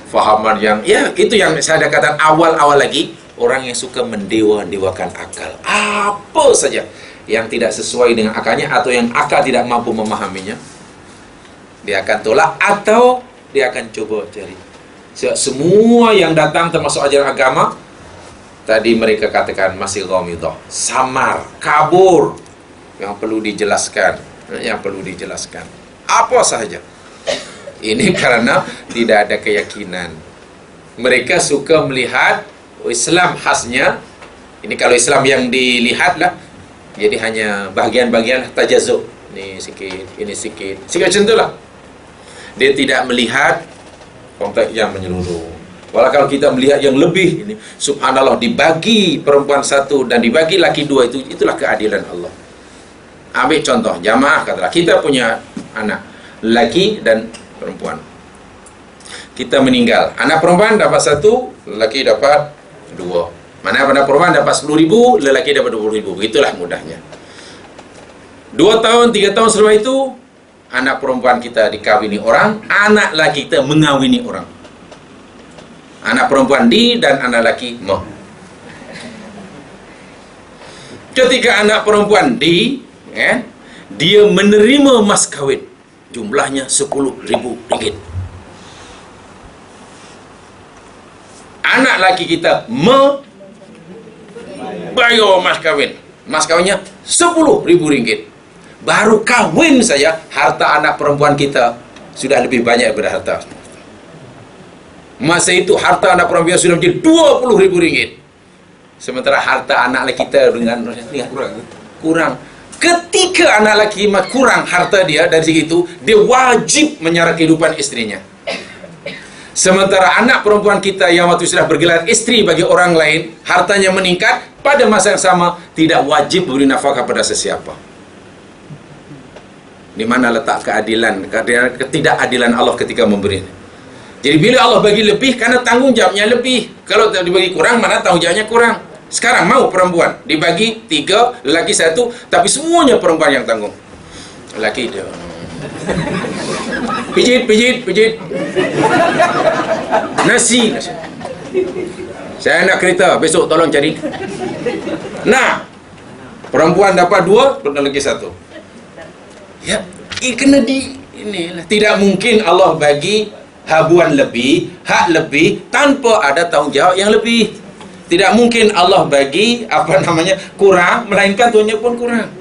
Fahaman yang, ya itu yang saya ada katakan awal-awal lagi, orang yang suka mendewa-dewakan akal. Apa saja yang tidak sesuai dengan akalnya atau yang akal tidak mampu memahaminya, dia akan tolak atau dia akan coba cari. Semua yang datang termasuk ajaran agama tadi mereka katakan masih ghamidah, samar, kabur, yang perlu dijelaskan, apa sahaja. Ini karena tidak ada keyakinan. Mereka suka melihat Islam khasnya, ini kalau Islam yang dilihat lah, jadi hanya bagian-bagian tajazub, ini sikit, ini sikit, macam itulah. Dia tidak melihat konteks yang menyeluruh. Walau kalau kita melihat yang lebih, ini subhanallah, dibagi perempuan 1 dan dibagi laki 2, itulah keadilan Allah. Ambil contoh jamaah, katalah kita punya anak laki dan perempuan, kita meninggal, anak perempuan dapat 1, lelaki dapat 2. Mana anak perempuan dapat 10.000, lelaki dapat 20.000. Begitulah mudahnya. 2 tahun 3 tahun setelah itu, anak perempuan kita dikawini orang, anak laki kita mengawini orang. Anak perempuan dan anak laki mau. Ketika anak perempuan dia menerima mas kawin, jumlahnya Rp10.000. Anak laki kita bayar mas kawin. Mas kawinnya Rp10.000. Baru kawin saja, harta anak perempuan kita sudah lebih banyak daripada harta. Masa itu harta anak perempuan sudah menjadi Rp20.000. Sementara harta anak laki kita dengan kurang. Ketika anak laki kurang harta dia, dari segitu dia wajib menyara kehidupan istrinya. Sementara anak perempuan kita yang waktu sudah bergelar istri bagi orang lain, hartanya meningkat, pada masa yang sama tidak wajib beri nafkah pada sesiapa. Di mana letak ketidakadilan Allah ketika memberi. Jadi bila Allah bagi lebih, karena tanggung jawabnya lebih. Kalau dibagi kurang, mana tanggung jawabnya kurang. Sekarang mau perempuan dibagi 3, lelaki 1, tapi semuanya perempuan yang tanggung. Lelaki dia pijit nasi. Saya nak kereta, besok tolong cari. Nah, perempuan dapat 2, lelaki 1. Ya, kena inilah. Tidak mungkin Allah bagi habuan lebih, hak lebih tanpa ada tanggung jawab yang lebih. Tidak mungkin Allah bagi kurang, melainkan tuannya pun kurang.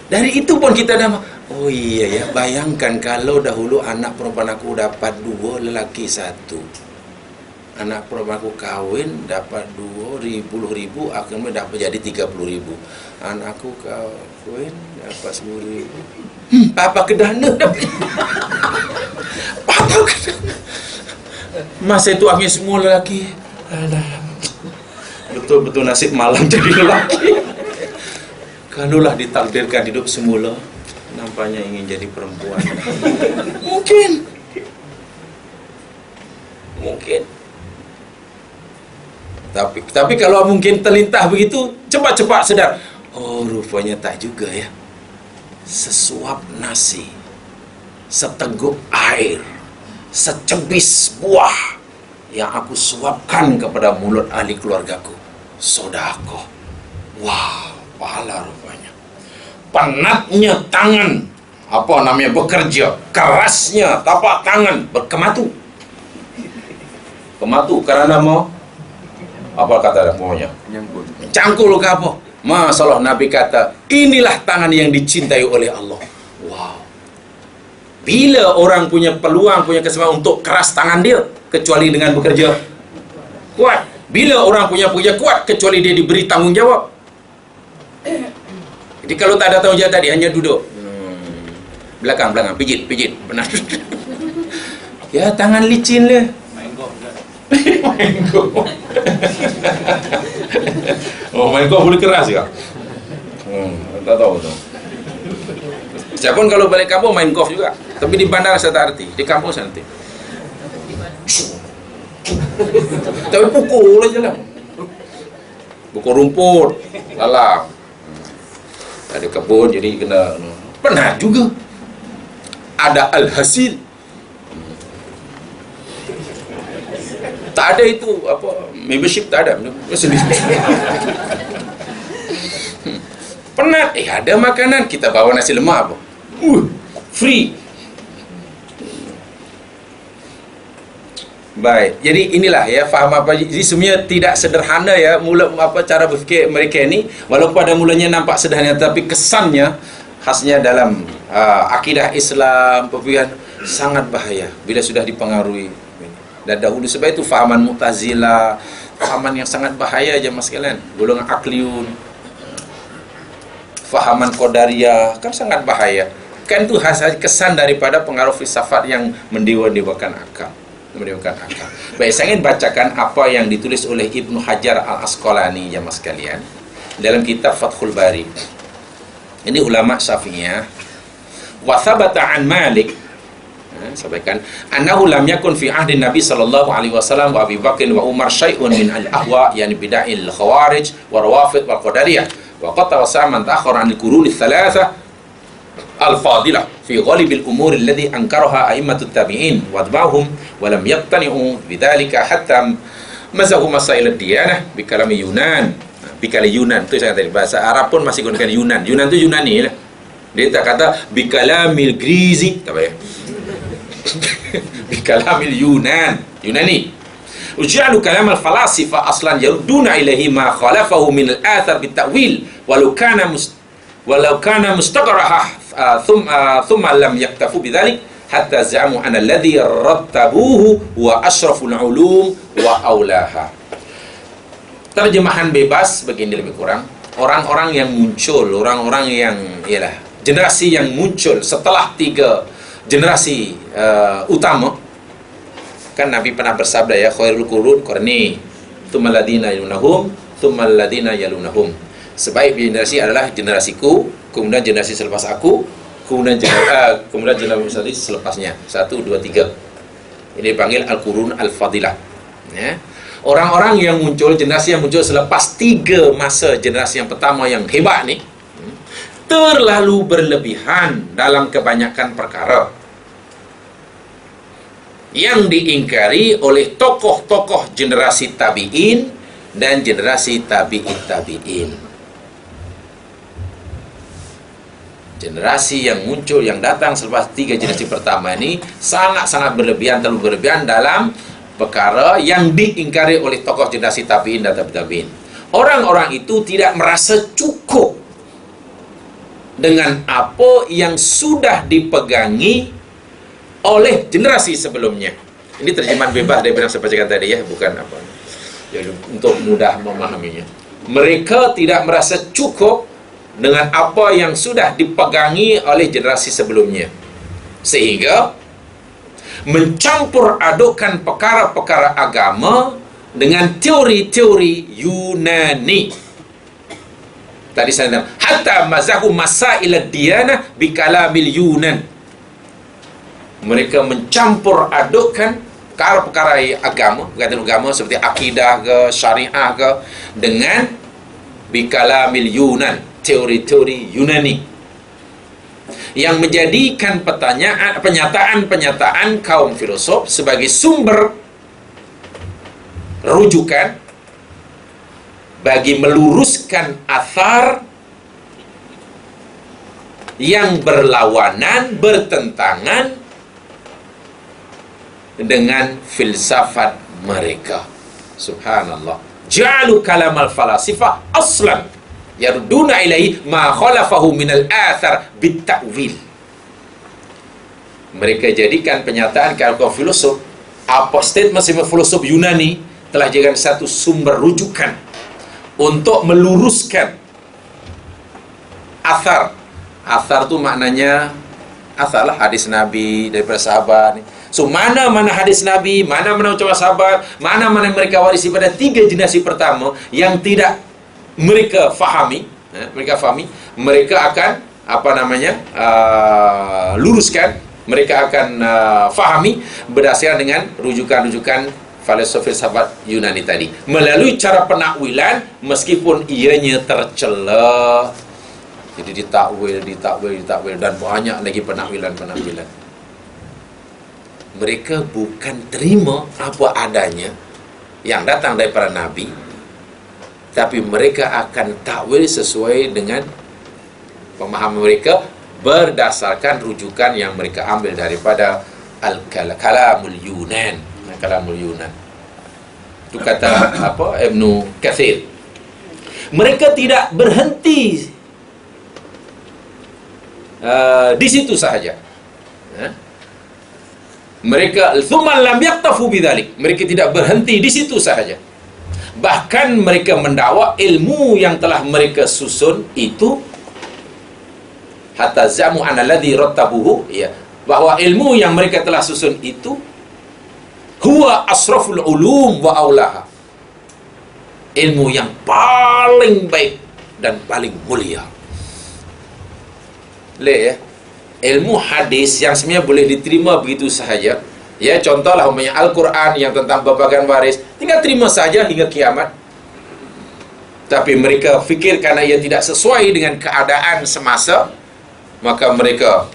Dari itu pun kita dah, oh iya ya, bayangkan kalau dahulu anak perempuan aku dapat 2, lelaki 1. Anak perempuan aku kahwin dapat 20.000, akhirnya dapat jadi 30.000. Anakku kahwin dapat 10.000. Papa kedana dapat. Papa kedana. Masa itu akhirnya semua lelaki. Betul-betul nasib malam jadi lelaki. Kalaulah ditakdirkan hidup semula, nampaknya ingin jadi perempuan. Mungkin. Tapi kalau mungkin terlintah begitu, cepat-cepat sedar. Oh, rupanya tak juga ya. Sesuap nasi, seteguk air, secebis buah yang aku suapkan kepada mulut ahli keluargaku, sedekah. Wah, pahala rupanya. Penatnya tangan, bekerja, kerasnya tapak tangan, berkematu. Kematu kerana mau kata maunya? Cangkul ke apa? Masalah Nabi kata, inilah tangan yang dicintai oleh Allah. Wow. Bila orang punya peluang, punya kesempatan untuk keras tangan dia, kecuali dengan bekerja kuat. Bila orang punya kuat, kecuali dia diberi tanggung jawab. Jadi kalau tak ada tanggung jawab tadi, hanya duduk belakang, pijit, benar. Ya, tangan licin lah. Main golf. Oh, main golf boleh keras ya? Tak tahu tu. Saya pun kalau balik kampung main golf juga. Tapi di bandar saya tak arti. Di kampung saya nanti. Tapi pukul aja lah. Pukul rumput, lalang. Ada kebun jadi kena. Pernah juga. Ada alhasil. Tak ada itu membership tak ada. Penat, ada makanan, kita bawa nasi lemak free. Baik, jadi inilah ya, faham apa. Jadi semuanya tidak sederhana ya, cara berfikir mereka ini, walaupun pada mulanya nampak sederhana, tapi kesannya khasnya dalam akidah Islam, pemikiran sangat bahaya bila sudah dipengaruhi. Dan dahulu sebab itu fahaman Mu'tazilah, fahaman yang sangat bahaya jemaah sekalian, golongan akliyun, fahaman Qadariyah kan sangat bahaya. Kan itu hasil kesan daripada pengaruh filsafat yang mendewa-dewakan akal. Baik, saya ingin bacakan apa yang ditulis oleh Ibnu Hajar Al-Asqalani jemaah sekalian dalam kitab Fathul Bari. Ini ulama Syafi'iyah. Wa thabata an Malik, sampaikan, annahu lam yakun fi ahdi Nabi sallallahu alaihi wasallam wa Abi Bakr wa Umar syai'un min al-ahwa, yani bid'il khawarij wa rawafid wa qadariyah, wa qad tawassa'a man ta'akhkhara an al-qurun al-thalatha al-fadilah fi ghalib al-umur alladhi ankaraha a'immatut tabi'in wa atba'uhum wa lam yaqtani'u bidzalika hatta mazahu masail ad-diyanah bi kalam Yunan. Bi kalam Yunan tu saya tadi, bahasa Arab pun masih gunakan Yunan. Yunan tu Yunani lah. Dia tak kata bi kalamil Grizi, tak payah. Bikalamil Yunani uj'alu kalam al-falasifa aslan yarduna ilaihi ma khalafahu min al-athar bit-ta'wil walau kana mustaqarrah thumma lam yaktafu bidzalik hatta za'amu anna alladhi rattabuhu wa ashraful ulum wa aulaha. Terjemahan bebas begini lebih kurang, orang-orang yang muncul, orang-orang yang generasi yang muncul setelah 3 generasi utama, kan Nabi pernah bersabda ya, khairul qurun qarni tsumma alladziina yalunahum tsumma alladziina yalunahum. Sebaik generasi adalah generasiku, kemudian generasi selepas aku, kemudian generasi selepasnya 1, 2, 3. Ini dipanggil Al-Qurun Al-Fadilah, ya. Orang-orang yang muncul, generasi yang muncul selepas 3 masa generasi yang pertama yang hebat ni, terlalu berlebihan dalam kebanyakan perkara yang diingkari oleh tokoh-tokoh generasi tabi'in dan generasi tabi'in tabi'in. Generasi yang muncul, yang datang selepas 3 generasi pertama ini sangat-sangat berlebihan, terlalu berlebihan dalam perkara yang diingkari oleh tokoh generasi tabi'in dan tabi'in. Orang-orang itu tidak merasa cukup dengan apa yang sudah dipegangi oleh generasi sebelumnya. Ini terjemahan bebas daripada yang saya bacakan tadi, ya, bukan apa. Jadi untuk mudah memahaminya, mereka tidak merasa cukup dengan apa yang sudah dipegangi oleh generasi sebelumnya, sehingga mencampur adukkan perkara-perkara agama dengan teori-teori Yunani. Tadi saya bilang, hatta mazahu masail ad-diyanah bi kalamil Yunan. Mereka mencampur adukkan perkara-perkara agama, berkaitan agama seperti akidah ke, syariah ke, dengan bi kalamil Yunan, teori-teori Yunani, yang menjadikan pernyataan kaum filosof sebagai sumber rujukan bagi meluruskan athar yang berlawanan, bertentangan dengan filsafat mereka. Subhanallah. Ja'alu kalamal falasifah aslan yarduna ilaihi ma khalafahu minal athar bitta'wil. Mereka jadikan pernyataan kaum filosof, apa statement filosof Yunani telah jadikan satu sumber rujukan untuk meluruskan athar. Athar tu maknanya athar lah, hadis Nabi daripada sahabat ni. So mana-mana hadis Nabi, mana-mana ucapan sahabat, mana-mana mereka warisi pada 3 generasi pertama yang tidak mereka fahami, mereka akan luruskan, mereka akan fahami berdasarkan dengan rujukan-rujukan filsafat Yunani tadi, melalui cara penakwilan meskipun ianya tercela. Jadi ditakwil dan banyak lagi penakwilan. Mereka bukan terima apa adanya yang datang daripada Nabi, tapi mereka akan takwil sesuai dengan pemahaman mereka berdasarkan rujukan yang mereka ambil daripada kalamul Yunan. Kalamul Yunan itu kata Ibnu Katsir. Mereka tidak berhenti di situ sahaja. Mereka thumma lam yaktafu bidzalik. Mereka tidak berhenti di situ sahaja. Bahkan mereka mendakwa ilmu yang telah mereka susun itu, hatta zamu an alladhi rattabuhu, ya, bahwa ilmu yang mereka telah susun itu huwa asraful ulum wa aulaha, ilmu yang paling baik dan paling mulia. Ya, ilmu hadis yang sebenarnya boleh diterima begitu sahaja, ya, contohlah umpamanya Al-Quran yang tentang babagan waris, tinggal terima saja hingga kiamat. Tapi mereka fikir karena ia tidak sesuai dengan keadaan semasa, maka mereka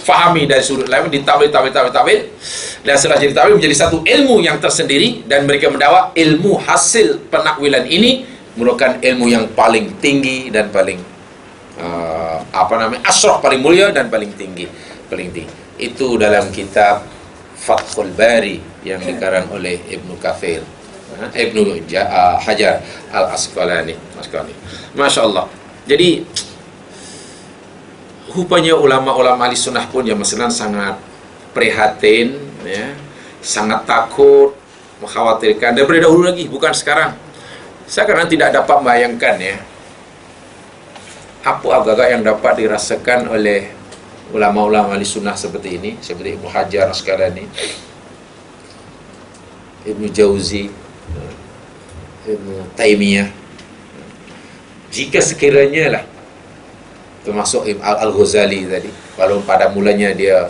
fahami dari sudut lain, ditawil, dan setelah jadi tawil menjadi satu ilmu yang tersendiri, dan mereka mendakwa ilmu hasil penakwilan ini merupakan ilmu yang paling tinggi dan paling asyraf, paling mulia dan paling tinggi. Itu dalam kitab Fathul Bari yang dikarang oleh Ibnu Katsir, Ibnu Hajar Al-Asqalani. Masya Allah. Jadi rupanya ulama-ulama ahli sunnah pun yang masalah sangat prihatin, ya, sangat takut, mengkhawatirkan daripada dahulu lagi, bukan sekarang. Saya kadang tidak dapat bayangkan, ya, apa agak-agak yang dapat dirasakan oleh ulama-ulama ahli sunnah seperti ini, seperti Ibnu Hajar Asqalani, Ibnu Jauzi, Ibnu Taimiyah, jika sekiranya lah, termasuk Al-Ghazali tadi, Walau pada mulanya dia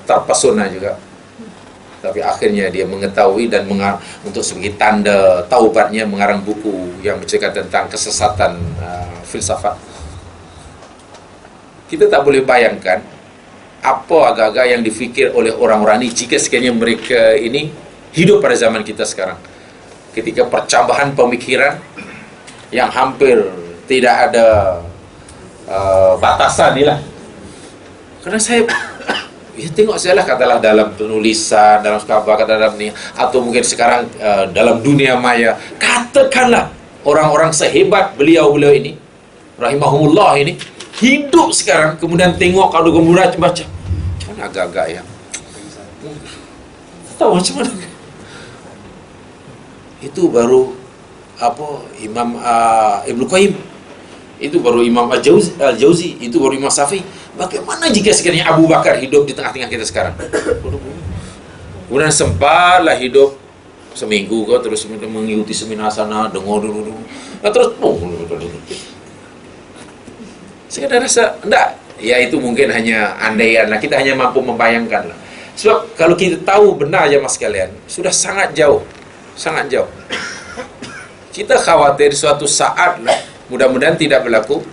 terpesona juga, tapi akhirnya dia mengetahui dan untuk sebagai tanda taubatnya mengarang buku yang bercerita tentang kesesatan filsafat. Kita tak boleh bayangkan apa agak-agak yang difikir oleh orang-orang ini jika sekiranya mereka ini hidup pada zaman kita sekarang, ketika percambahan pemikiran yang hampir tidak ada batasan ni lah. Karena saya tengok saya lah, katalah dalam penulisan, dalam kabar, dalam ni, atau mungkin sekarang dalam dunia maya, katakanlah orang-orang sehebat beliau-beliau ini rahimahumullah ini hidup sekarang, kemudian tengok kalau kemudian baca macam mana agak-agak ya, tahu macam mana. Itu baru Imam Ibnu Qayyim, itu baru Imam Al-Jauzi, itu baru Imam Syafi'i. Bagaimana jika sekiranya Abu Bakar hidup di tengah-tengah kita sekarang? Kemudian sempatlah hidup seminggu kau terus mengikuti seminar sana, dengar dulu. Nah, terus saya dah rasa enggak, ya itu mungkin hanya andaian lah, kita hanya mampu membayangkan lah. Sebab kalau kita tahu benar ya mas sekalian, sudah sangat jauh. Kita khawatir suatu saat lah, mudah-mudahan tidak berlaku.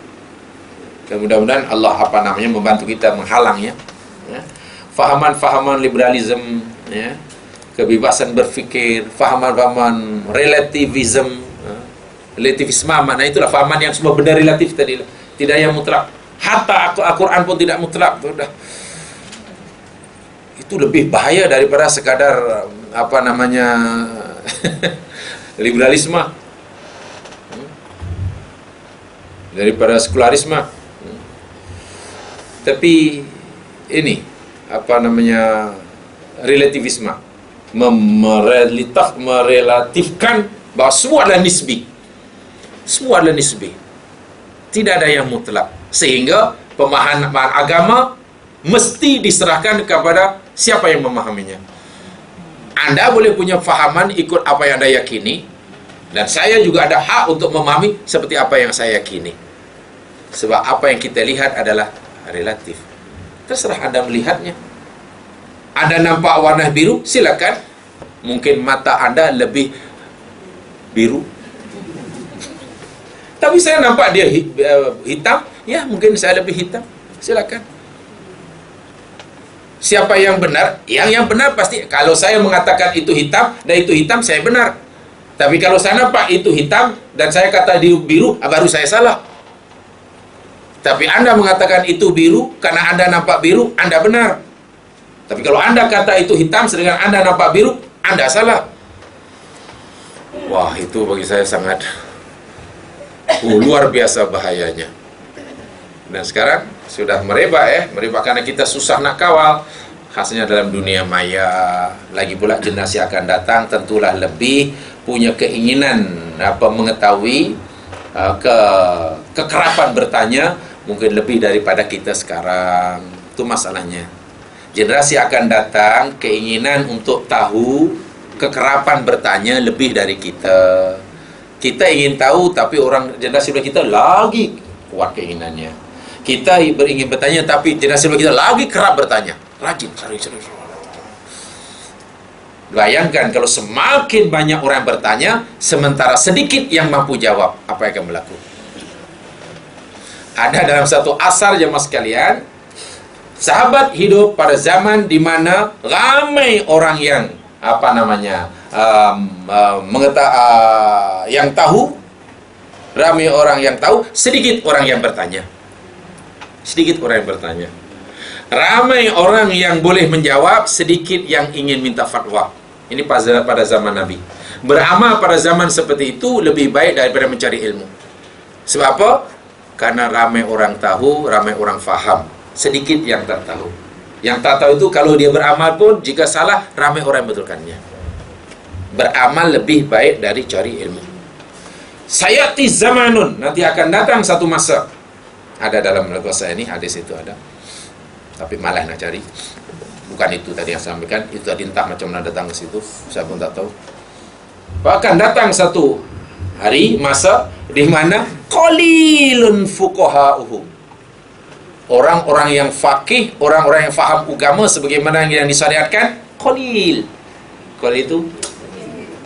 Mudah-mudahan Allah membantu kita menghalangnya. Ya. Fahaman-fahaman liberalisme, ya, kebebasan berfikir, fahaman-fahaman relativisme, relativisme, makna itulah fahaman yang semua benda relatif tadi, tidak yang mutlak. Hatta Al-Quran pun tidak mutlak. Itu lebih bahaya daripada sekadar liberalisme, daripada sekularisme. Tapi ini relativisme, merelatifkan bahawa semua adalah nisbi. Tidak ada yang mutlak, sehingga pemahaman agama mesti diserahkan kepada siapa yang memahaminya. Anda boleh punya fahaman ikut apa yang Anda yakini, dan saya juga ada hak untuk memahami seperti apa yang saya yakini. Sebab apa yang kita lihat adalah relatif. Terserah Anda melihatnya. Anda nampak warna biru, silakan. Mungkin mata Anda lebih biru. Tapi saya nampak dia hitam, ya mungkin saya lebih hitam. Silakan. Siapa yang benar? Yang benar pasti, kalau saya mengatakan itu hitam dan itu hitam, saya benar. Tapi kalau saya nampak itu hitam dan saya kata dia biru, baru saya salah. Tapi Anda mengatakan itu biru karena Anda nampak biru, Anda benar. Tapi kalau Anda kata itu hitam sedangkan Anda nampak biru, Anda salah. Wah, itu bagi saya sangat luar biasa bahayanya. Dan sekarang sudah merebak karena kita susah nak kawal, khasnya dalam dunia maya. Lagi pula generasi akan datang tentulah lebih punya keinginan mengetahui, kekerapan bertanya mungkin lebih daripada kita sekarang. Itu masalahnya. Generasi akan datang keinginan untuk tahu, kekerapan bertanya lebih dari kita. Kita ingin tahu, tapi orang generasi kita lagi kuat keinginannya. Kita ingin bertanya, tapi generasi kita lagi kerap bertanya, rajin. Bayangkan kalau semakin banyak orang bertanya, sementara sedikit yang mampu jawab, apa yang akan berlaku? Ada dalam satu asar jemaah sekalian, sahabat hidup pada zaman di mana ramai orang yang yang tahu, ramai orang yang tahu, sedikit orang yang bertanya. Ramai orang yang boleh menjawab, sedikit yang ingin minta fatwa. Ini pada zaman Nabi. Beramal pada zaman seperti itu lebih baik daripada mencari ilmu. Sebab apa? Karena ramai orang tahu, ramai orang faham, sedikit yang tak tahu. Yang tak tahu itu kalau dia beramal pun, jika salah, ramai orang yang betulkannya. Beramal lebih baik dari cari ilmu. Sayati zamanun, nanti akan datang satu masa. Ada dalam bahasa ini, hadis itu ada. Tapi malah nak cari. Bukan itu tadi yang saya sampaikan. Itu tadi entah macam mana datang ke situ, saya pun tak tahu. Bahkan datang satu hari, masa di mana qalilun fuqaha'uhum, orang-orang yang faqih, orang-orang yang faham agama sebagaimana yang disyariatkan, qalil. Qalil itu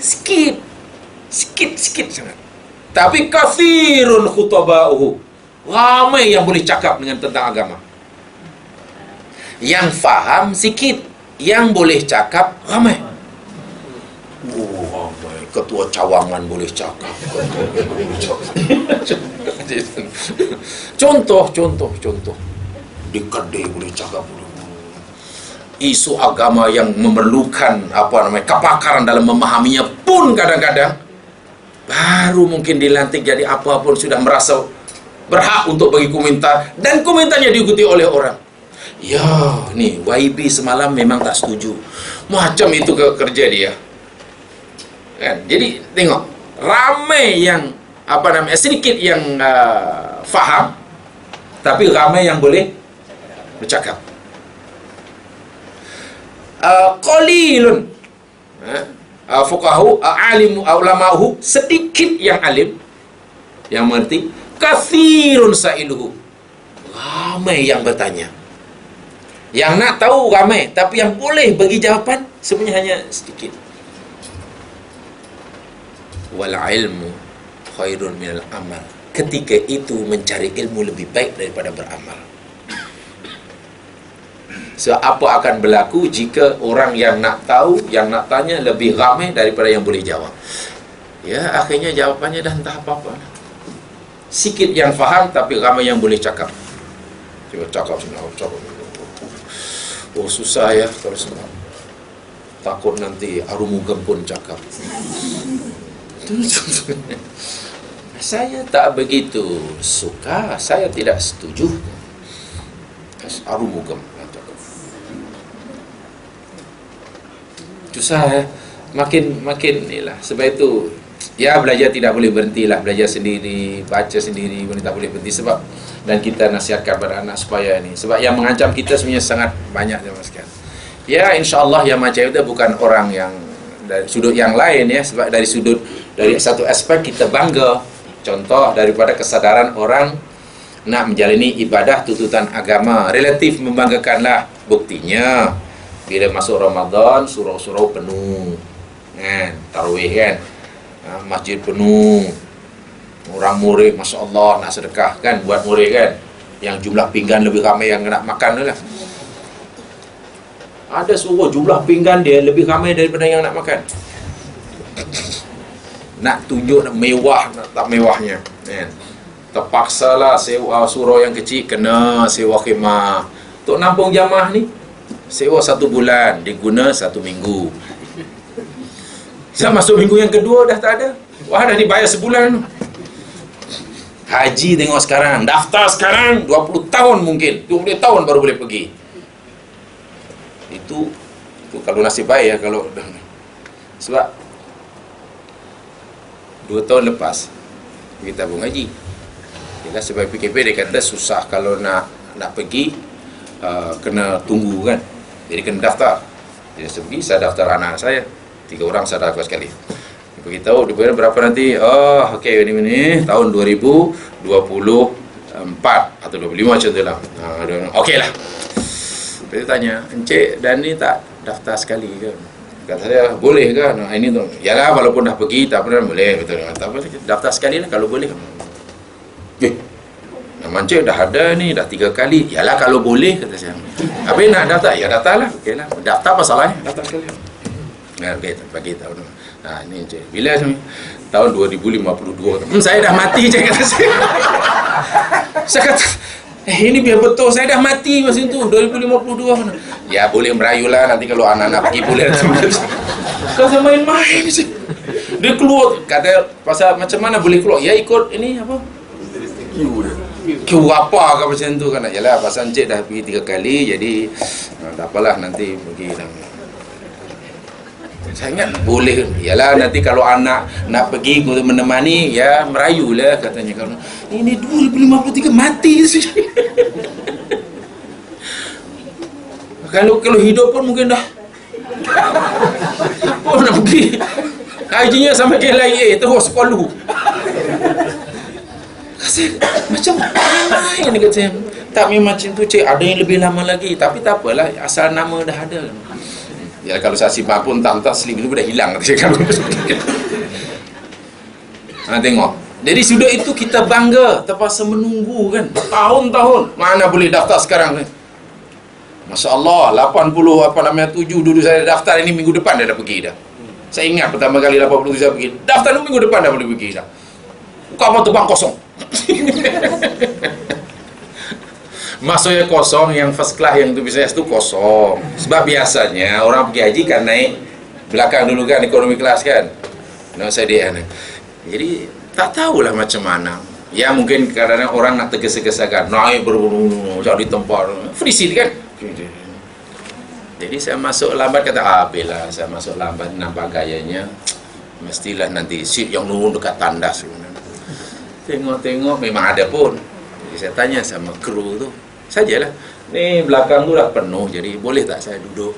sikit sangat. Tapi kathirun khutaba'uhu, ramai yang boleh cakap dengan tentang agama. Yang faham sikit, yang boleh cakap ramai. Ramai. Ketua cawangan boleh cakap. Contoh. Di kedai boleh cakap. Isu agama yang memerlukan kepakaran dalam memahaminya pun kadang-kadang baru mungkin dilantik jadi apa pun sudah merasa berhak untuk bagi komentar, dan komentarnya diikuti oleh orang. Ya, ni YB semalam memang tak setuju. Macam itu kerja dia. Kan? Jadi tengok, ramai yang sedikit yang faham, tapi ramai yang boleh bercakap. Qalilun fuqahu alim ulamahu, sedikit yang alim yang mengerti, kathirun sa'iluhu, ramai yang bertanya. Yang nak tahu ramai, tapi yang boleh bagi jawapan sebenarnya hanya sedikit. Wal ilmu khairun minal amal, ketika itu mencari ilmu lebih baik daripada beramal. So, apa akan berlaku jika orang yang nak tahu, yang nak tanya lebih ramai daripada yang boleh jawab? Ya, akhirnya jawapannya dah entah apa-apa. Sikit yang faham, tapi ramai yang boleh cakap. Cuba cakap. Oh, susah ya kalau sebab takut nanti Arumugam pun cakap. Saya tak begitu suka, saya tidak setuju Arumugam. Susah ya. Makin inilah. Sebab itu ya, belajar tidak boleh berhenti lah. Belajar sendiri, baca sendiri pun tak boleh berhenti. Sebab, dan kita nasihatkan pada anak supaya ni, sebab yang mengancam kita sebenarnya sangat banyak zaman sekarang. Ya, insyaAllah yang macam itu bukan orang yang dari sudut yang lain ya. Sebab dari satu aspek kita bangga. Contoh daripada kesadaran orang nak menjalani ibadah tuntutan agama, relatif membanggakanlah. Buktinya bila masuk Ramadan, surau-surau penuh kan, tarawih kan, masjid penuh, orang murid Masya Allah nak sedekah kan, buat murid kan, yang jumlah pinggan lebih ramai yang nak makan tu lah. Ada suruh jumlah pinggan dia lebih ramai daripada yang nak makan. Nak tunjuk mewah, nak tak mewahnya kan. Terpaksalah sewa surau yang kecil, kena sewa khemah untuk nampung jamaah ni. Sewa 1 bulan, diguna 1 minggu. Saya masuk minggu yang kedua dah tak ada. Wah, dah dibayar sebulan. Haji tengok sekarang, daftar sekarang 20 tahun mungkin, 20 tahun baru boleh pergi. Itu kalau nasib baik ya. Kalau sebab 2 tahun lepas kita tabung haji. Yalah, sebab PKP dia kata susah kalau nak pergi, kena tunggu kan. Jadi kena daftar. Jadi saya pergi, saya daftar anak saya 3 orang, saya daftar sekali. Dia beritahu dia berapa nanti. Oh, okey, ini tahun 2024 atau 25 macam tu lah. Okey lah. Dia tanya, "Encik dan ni tak daftar sekali ke?" Kata saya, "Boleh ke?" Ini tu. Yalah, walaupun dah pergi tak pernah boleh, betul. Tak boleh. Daftar sekali lah kalau boleh. Nama encik dah ada ni, dah 3 kali. Yalah kalau boleh, kata saya. Habis nak daftar? Ya daftarlah. Okey lah. Daftar apa salahnya? Daftar sekali. Okey, bagi tahu. Ini encik. Bila tahun 2052. Saya dah mati je, kata saya. Saya kata, ini biar betul, saya dah mati masa itu 2052. Ya boleh merayulah, nanti kalau anak-anak pergi boleh. Kata main-main sih. Dia keluar, kata pasal macam mana boleh keluar? Ya ikut ini apa? Queue apa ke macam tu kan. Yalah, pasal encik dah pergi 3 kali, jadi tak apalah, nanti pergi dah. Saya ingat boleh. Yalah, nanti kalau anak nak pergi untuk menemani, ya merayulah katanya. Kalau ini 2053 mati sih. Kalau hidup pun mungkin dah. Oh, nak pergi hajinya sampai KLIA terus Palu. Macam main dia kata saya. Tak memang macam tu cik, ada yang lebih lama lagi. Tapi tak apalah, asal nama dah ada. Ya kalau saya simpan pun tak sleep itu dah hilang kata saya kalau. Tengok. Dari sudut itu kita bangga, terpaksa menunggu kan. Tahun-tahun. Mana boleh daftar sekarang kan. Masya Allah, 7 dulu saya daftar, ini minggu depan dah pergi dah. Saya ingat pertama kali 87 saya pergi. Daftar dulu minggu depan dah boleh pergi dah. Kapal terbang kosong. Maksudnya kosong, yang first class yang tu BCS tu kosong. Sebab biasanya orang pergi haji kan naik belakang dulu kan, ekonomi kelas kan. Nah saya dia ni. Jadi tak tahulah macam mana. Ya mungkin kadang-kadang orang nak tergesa-gesa kan, naik berburu jadi tempat free seat kan. Jadi saya masuk lambat, kata bila saya masuk lambat nampak gayanya mestilah nanti seat yang nurun dekat tandas. Tengok-tengok memang ada pun. Jadi saya tanya sama kru tu, sajalah, ni belakang tu dah penuh, jadi boleh tak saya duduk?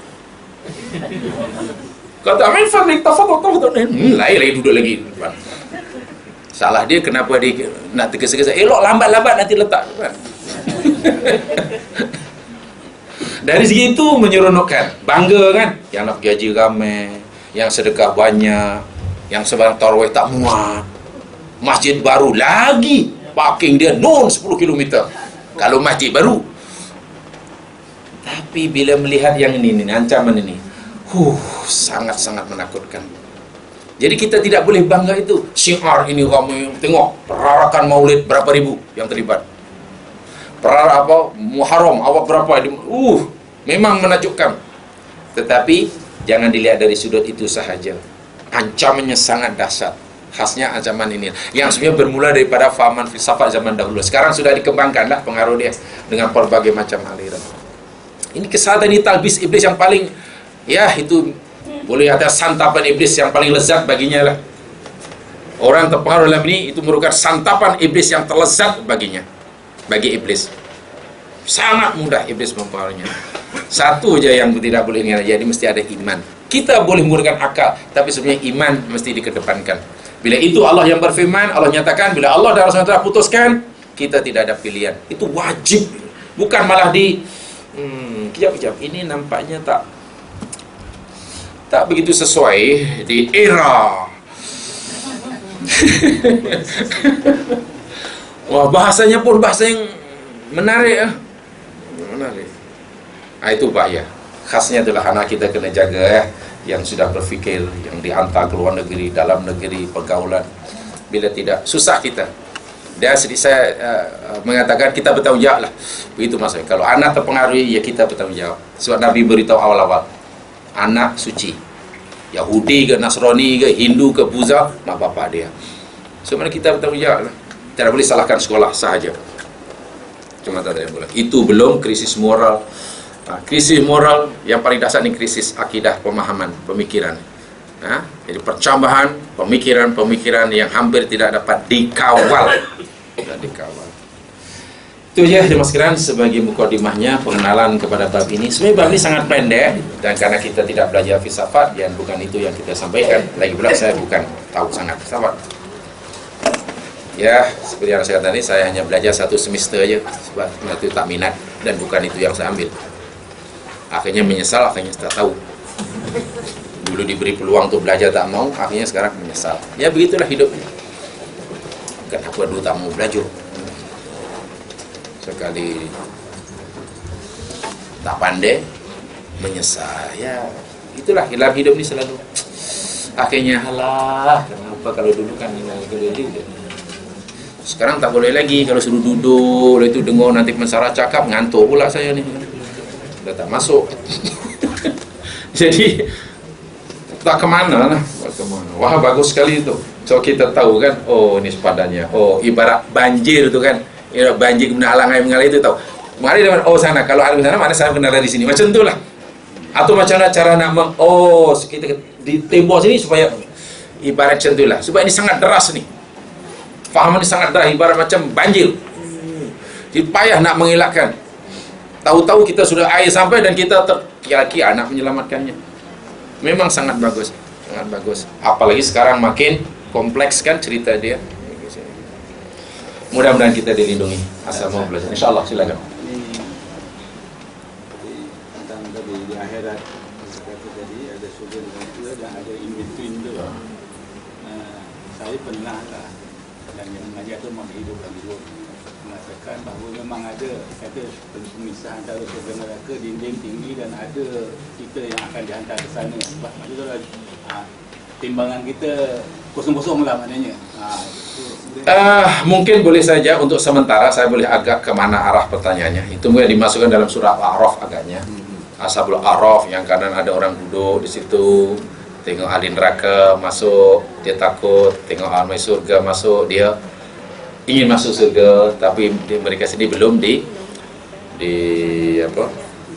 Kata Amin Fadli, tafadhol. Lain duduk lagi. Salah dia kenapa dia nak tergesa-gesa, elok lambat-lambat nanti letak. Dari segi itu menyeronokkan, bangga kan, yang nak pergi haji ramai, yang sedekah banyak, yang sebarang tarawih tak muat, masjid baru lagi, parking dia 10 km kalau masjid baru. Tapi bila melihat yang ini ancaman ini, sangat-sangat menakutkan. Jadi kita tidak boleh bangga itu. Syiar ini ramai, tengok perarakan maulid berapa ribu yang terlibat. Perara apa Muharram awak berapa, memang menakjubkan. Tetapi jangan dilihat dari sudut itu sahaja. Ancamannya sangat dahsyat. Khasnya ancaman ini yang sebenarnya bermula daripada fahaman filsafat zaman dahulu. Sekarang sudah dikembangkanlah pengaruh dia dengan berbagai macam aliran. Ini kesalahan, ini talbis iblis yang paling, ya itu boleh ada santapan iblis yang paling lezat baginya lah. Orang terpengaruh dalam ini, itu merupakan santapan iblis yang terlezat baginya. Bagi iblis sangat mudah iblis mempengaruhinya. Satu je yang tidak boleh diingat, jadi mesti ada iman. Kita boleh menggunakan akal, tapi sebenarnya iman mesti dikedepankan. Bila itu Allah yang berfirman, Allah nyatakan, bila Allah dan Rasulullah putuskan, kita tidak ada pilihan. Itu wajib, bukan malah di kejap-kejap ini nampaknya tak begitu sesuai di era. Wah, bahasanya pun bahasa yang menarik. Menarik. Itu bahaya. Khasnya itulah anak kita kena jaga yang sudah berfikir, yang dihantar ke luar negeri, dalam negeri, pergaulan. Bila tidak, susah kita. Dan saya mengatakan kita bertanggung jawab lah. Begitu maksudnya. Kalau anak terpengaruhi, ya kita bertanggung jawab. Sebab Nabi beritahu awal-awal, anak suci. Yahudi ke Nasrani ke Hindu ke Buddha, mak bapak dia. Sebenarnya kita bertanggung jawab lah. Tidak boleh salahkan sekolah sahaja. Cuma tak ada yang boleh. Itu belum krisis moral. Krisis moral yang paling dasar ni krisis akidah, pemahaman, pemikiran. Jadi percambahan, pemikiran yang hampir tidak dapat dikawal. Tidak dikawal. Itu je Mas Kiran sebagai mukadimahnya, pengenalan kepada bab ini. Sebenarnya bab ini sangat pendek, dan karena kita tidak belajar filsafat, dan bukan itu yang kita sampaikan. Lagi pula saya bukan tahu sangat filsafat. Ya, seperti yang saya katakan tadi, saya hanya belajar 1 semester aja sebab itu tak minat dan bukan itu yang saya ambil. Akhirnya menyesal, akhirnya tak tahu. Dulu diberi peluang untuk belajar tak mau, akhirnya sekarang menyesal. Ya begitulah hidupnya. Kenapa dulu tak mau belajar? Sekali tak pandai, menyesal. Ya, itulah dalam hidup ini selalu. Akhirnya halah, kenapa kalau dulu kan gede juga. Sekarang tak boleh lagi, kalau suruh duduk, lalu itu dengar nanti pensara cakap, ngantuk pula saya ni. Dah tak masuk. Jadi tak kemana lah, wah bagus sekali itu. So kita tahu kan, oh ini sepadannya. Oh ibarat banjir itu kan, banjir kemudian halangai mengalir itu tahu. Mari dengan sana, kalau ada di sana, mana saya kenal di sini. Macam itulah. Atau macam mana cara nak kita di tembok sini supaya ibarat macam itulah. Supaya ini sangat deras ni. Fahaman ini sangat deras, ibarat macam banjir. Jadi payah nak mengelakkan. Tahu-tahu kita sudah air sampai dan kita terkira-kira nak menyelamatkannya. Memang sangat bagus, sangat bagus. Apalagi sekarang makin kompleks kan cerita dia. Mudah-mudahan kita dilindungi. Asal mau belajar. InsyaAllah, silakan. Ini tentang tadi di akhirat kata tadi ada surga dan neraka dan ada in between tu. Saya pernah lah dan yang mengajar tu menghidupkan hidup mengatakan bahawa memang ada kata pemisah antara surga neraka, dinding tinggi dan ada kita yang akan dihantar ke sana. Sebab maksudnya timbangan kita kosong-kosong lah maknanya. Mungkin boleh saja untuk sementara saya boleh agak ke mana arah pertanyaannya. Itu mungkin dimasukkan dalam surah Al-A'raf agaknya. Ashabul A'raf yang kanan ada orang duduk di situ, tengok ahli neraka masuk, dia takut, tengok ahli surga masuk, dia ingin masuk surga, tapi mereka sendiri belum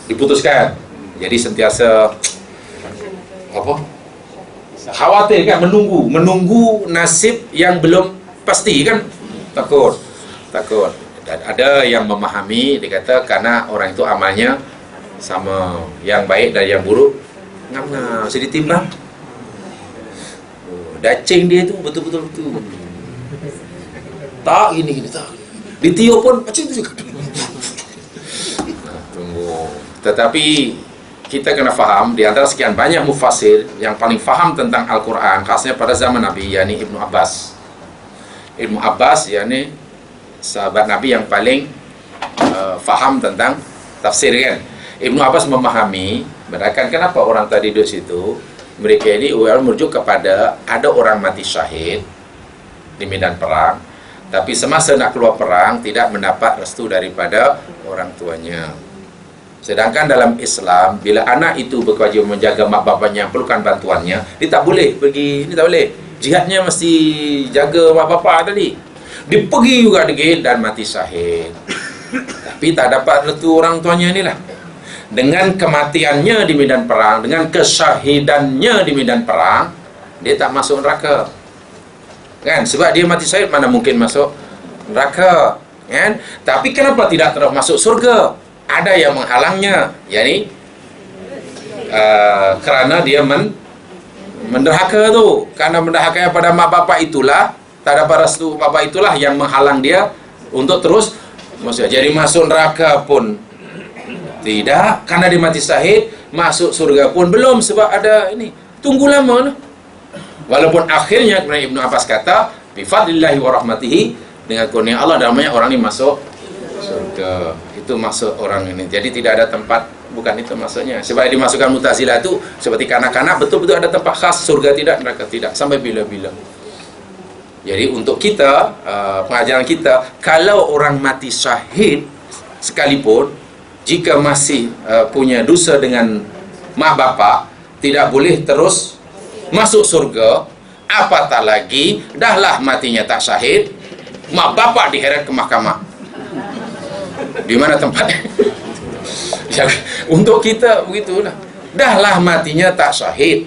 diputuskan. Jadi sentiasa khawatir kan, menunggu nasib yang belum pasti kan, takut. Dan ada yang memahami, dikata karena orang itu amalnya sama, yang baik dan yang buruk ngam-ngam, jadi ditimbang. Dacing dia tu betul-betul tu. Tak gini tak. Ditiup pun macam tu juga. Tunggu. Tetapi kita kena faham, di antara sekian banyak mufassir yang paling faham tentang Al-Quran, khasnya pada zaman Nabi, yakni Ibnu Abbas. Ibnu Abbas, yakni sahabat Nabi yang paling faham tentang tafsir kan. Ibnu Abbas memahami, mereka kenapa orang tadi duduk situ, mereka ini merujuk kepada ada orang mati syahid di medan perang, tapi semasa nak keluar perang tidak mendapat restu daripada orang tuanya. Sedangkan dalam Islam, bila anak itu berkewajiban menjaga mak bapaknya, perlukan bantuannya, dia tak boleh pergi, ini tak boleh. Jihadnya mesti jaga mak bapak tadi. Dia pergi juga degil dan mati syahid. Tapi tak dapat restu orang tuanya inilah. Dengan kematiannya di medan perang, dengan kesyahidannya di medan perang, dia tak masuk neraka. Kan? Sebab dia mati syahid, mana mungkin masuk neraka. Kan? Tapi kenapa tidak terus masuk surga? Ada yang menghalangnya, yakni kerana dia menderhaka tu. Karena menderhaka pada mak bapak itulah, tak dapat restu bapak itulah yang menghalang dia untuk terus jadi masuk neraka pun tidak, karena dia mati syahid. Masuk surga pun belum, sebab ada ini, tunggu lama. Walaupun akhirnya Ibnu Abbas kata bifadlillahi wa rahmatihi, dengan kurnia Allah dan namanya orang ini masuk surga. Itu maksud orang ini. Jadi tidak ada tempat, bukan itu maksudnya. Sebab dimasukkan Mu'tazilah itu seperti kanak-kanak, betul-betul ada tempat khas, surga tidak, neraka tidak, sampai bila-bila. Jadi untuk kita, pengajaran kita, kalau orang mati syahid sekalipun, jika masih punya dosa dengan mak bapak, tidak boleh terus masuk surga. Apatah lagi dahlah matinya tak syahid, mak bapak diheret ke mahkamah. Di mana tempatnya? Ya, untuk kita begitulah. Dahlah matinya tak syahid,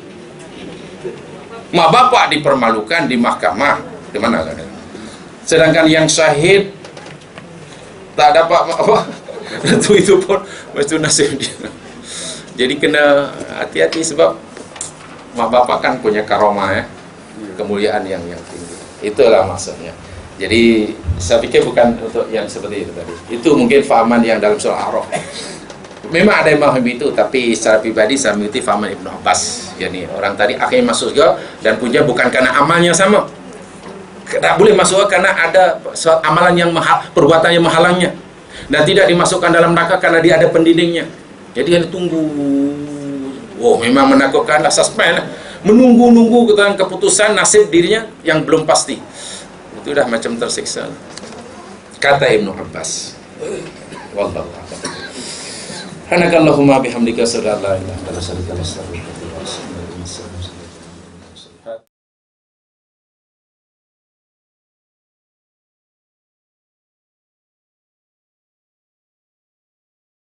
mak bapak dipermalukan di mahkamah. Di mana ada? Sedangkan yang syahid tak dapat apa, itu pun mesti nasib dia. Jadi kena hati-hati, sebab mak bapak kan punya karomah ya, kemuliaan yang tinggi. Itulah maksudnya. Jadi saya pikir bukan untuk yang seperti itu tadi. Itu mungkin fahaman yang dalam surah Al-A'raf. Memang ada yang memahami itu, tapi secara pribadi saya mengikuti fahaman Ibnu Abbas. Yani orang tadi akhirnya masuk surga dan punya bukan karena amalnya sama. Tak boleh masuk karena ada suatu amalan yang perbuatan yang menghalangnya. Dan tidak dimasukkan dalam neraka karena dia ada pendindingnya. Jadi yang tunggu. Oh, memang menakutkanlah, suspend lah. Menunggu-nunggu tentang keputusan nasib dirinya yang belum pasti. Itu dah macam tersiksa. Kata Ibnu Abbas. Wallahu a'lam. Hanakallahumma bihamdika, sadallah ilaha illa anta, astaghfiruka wa atubu ilaik.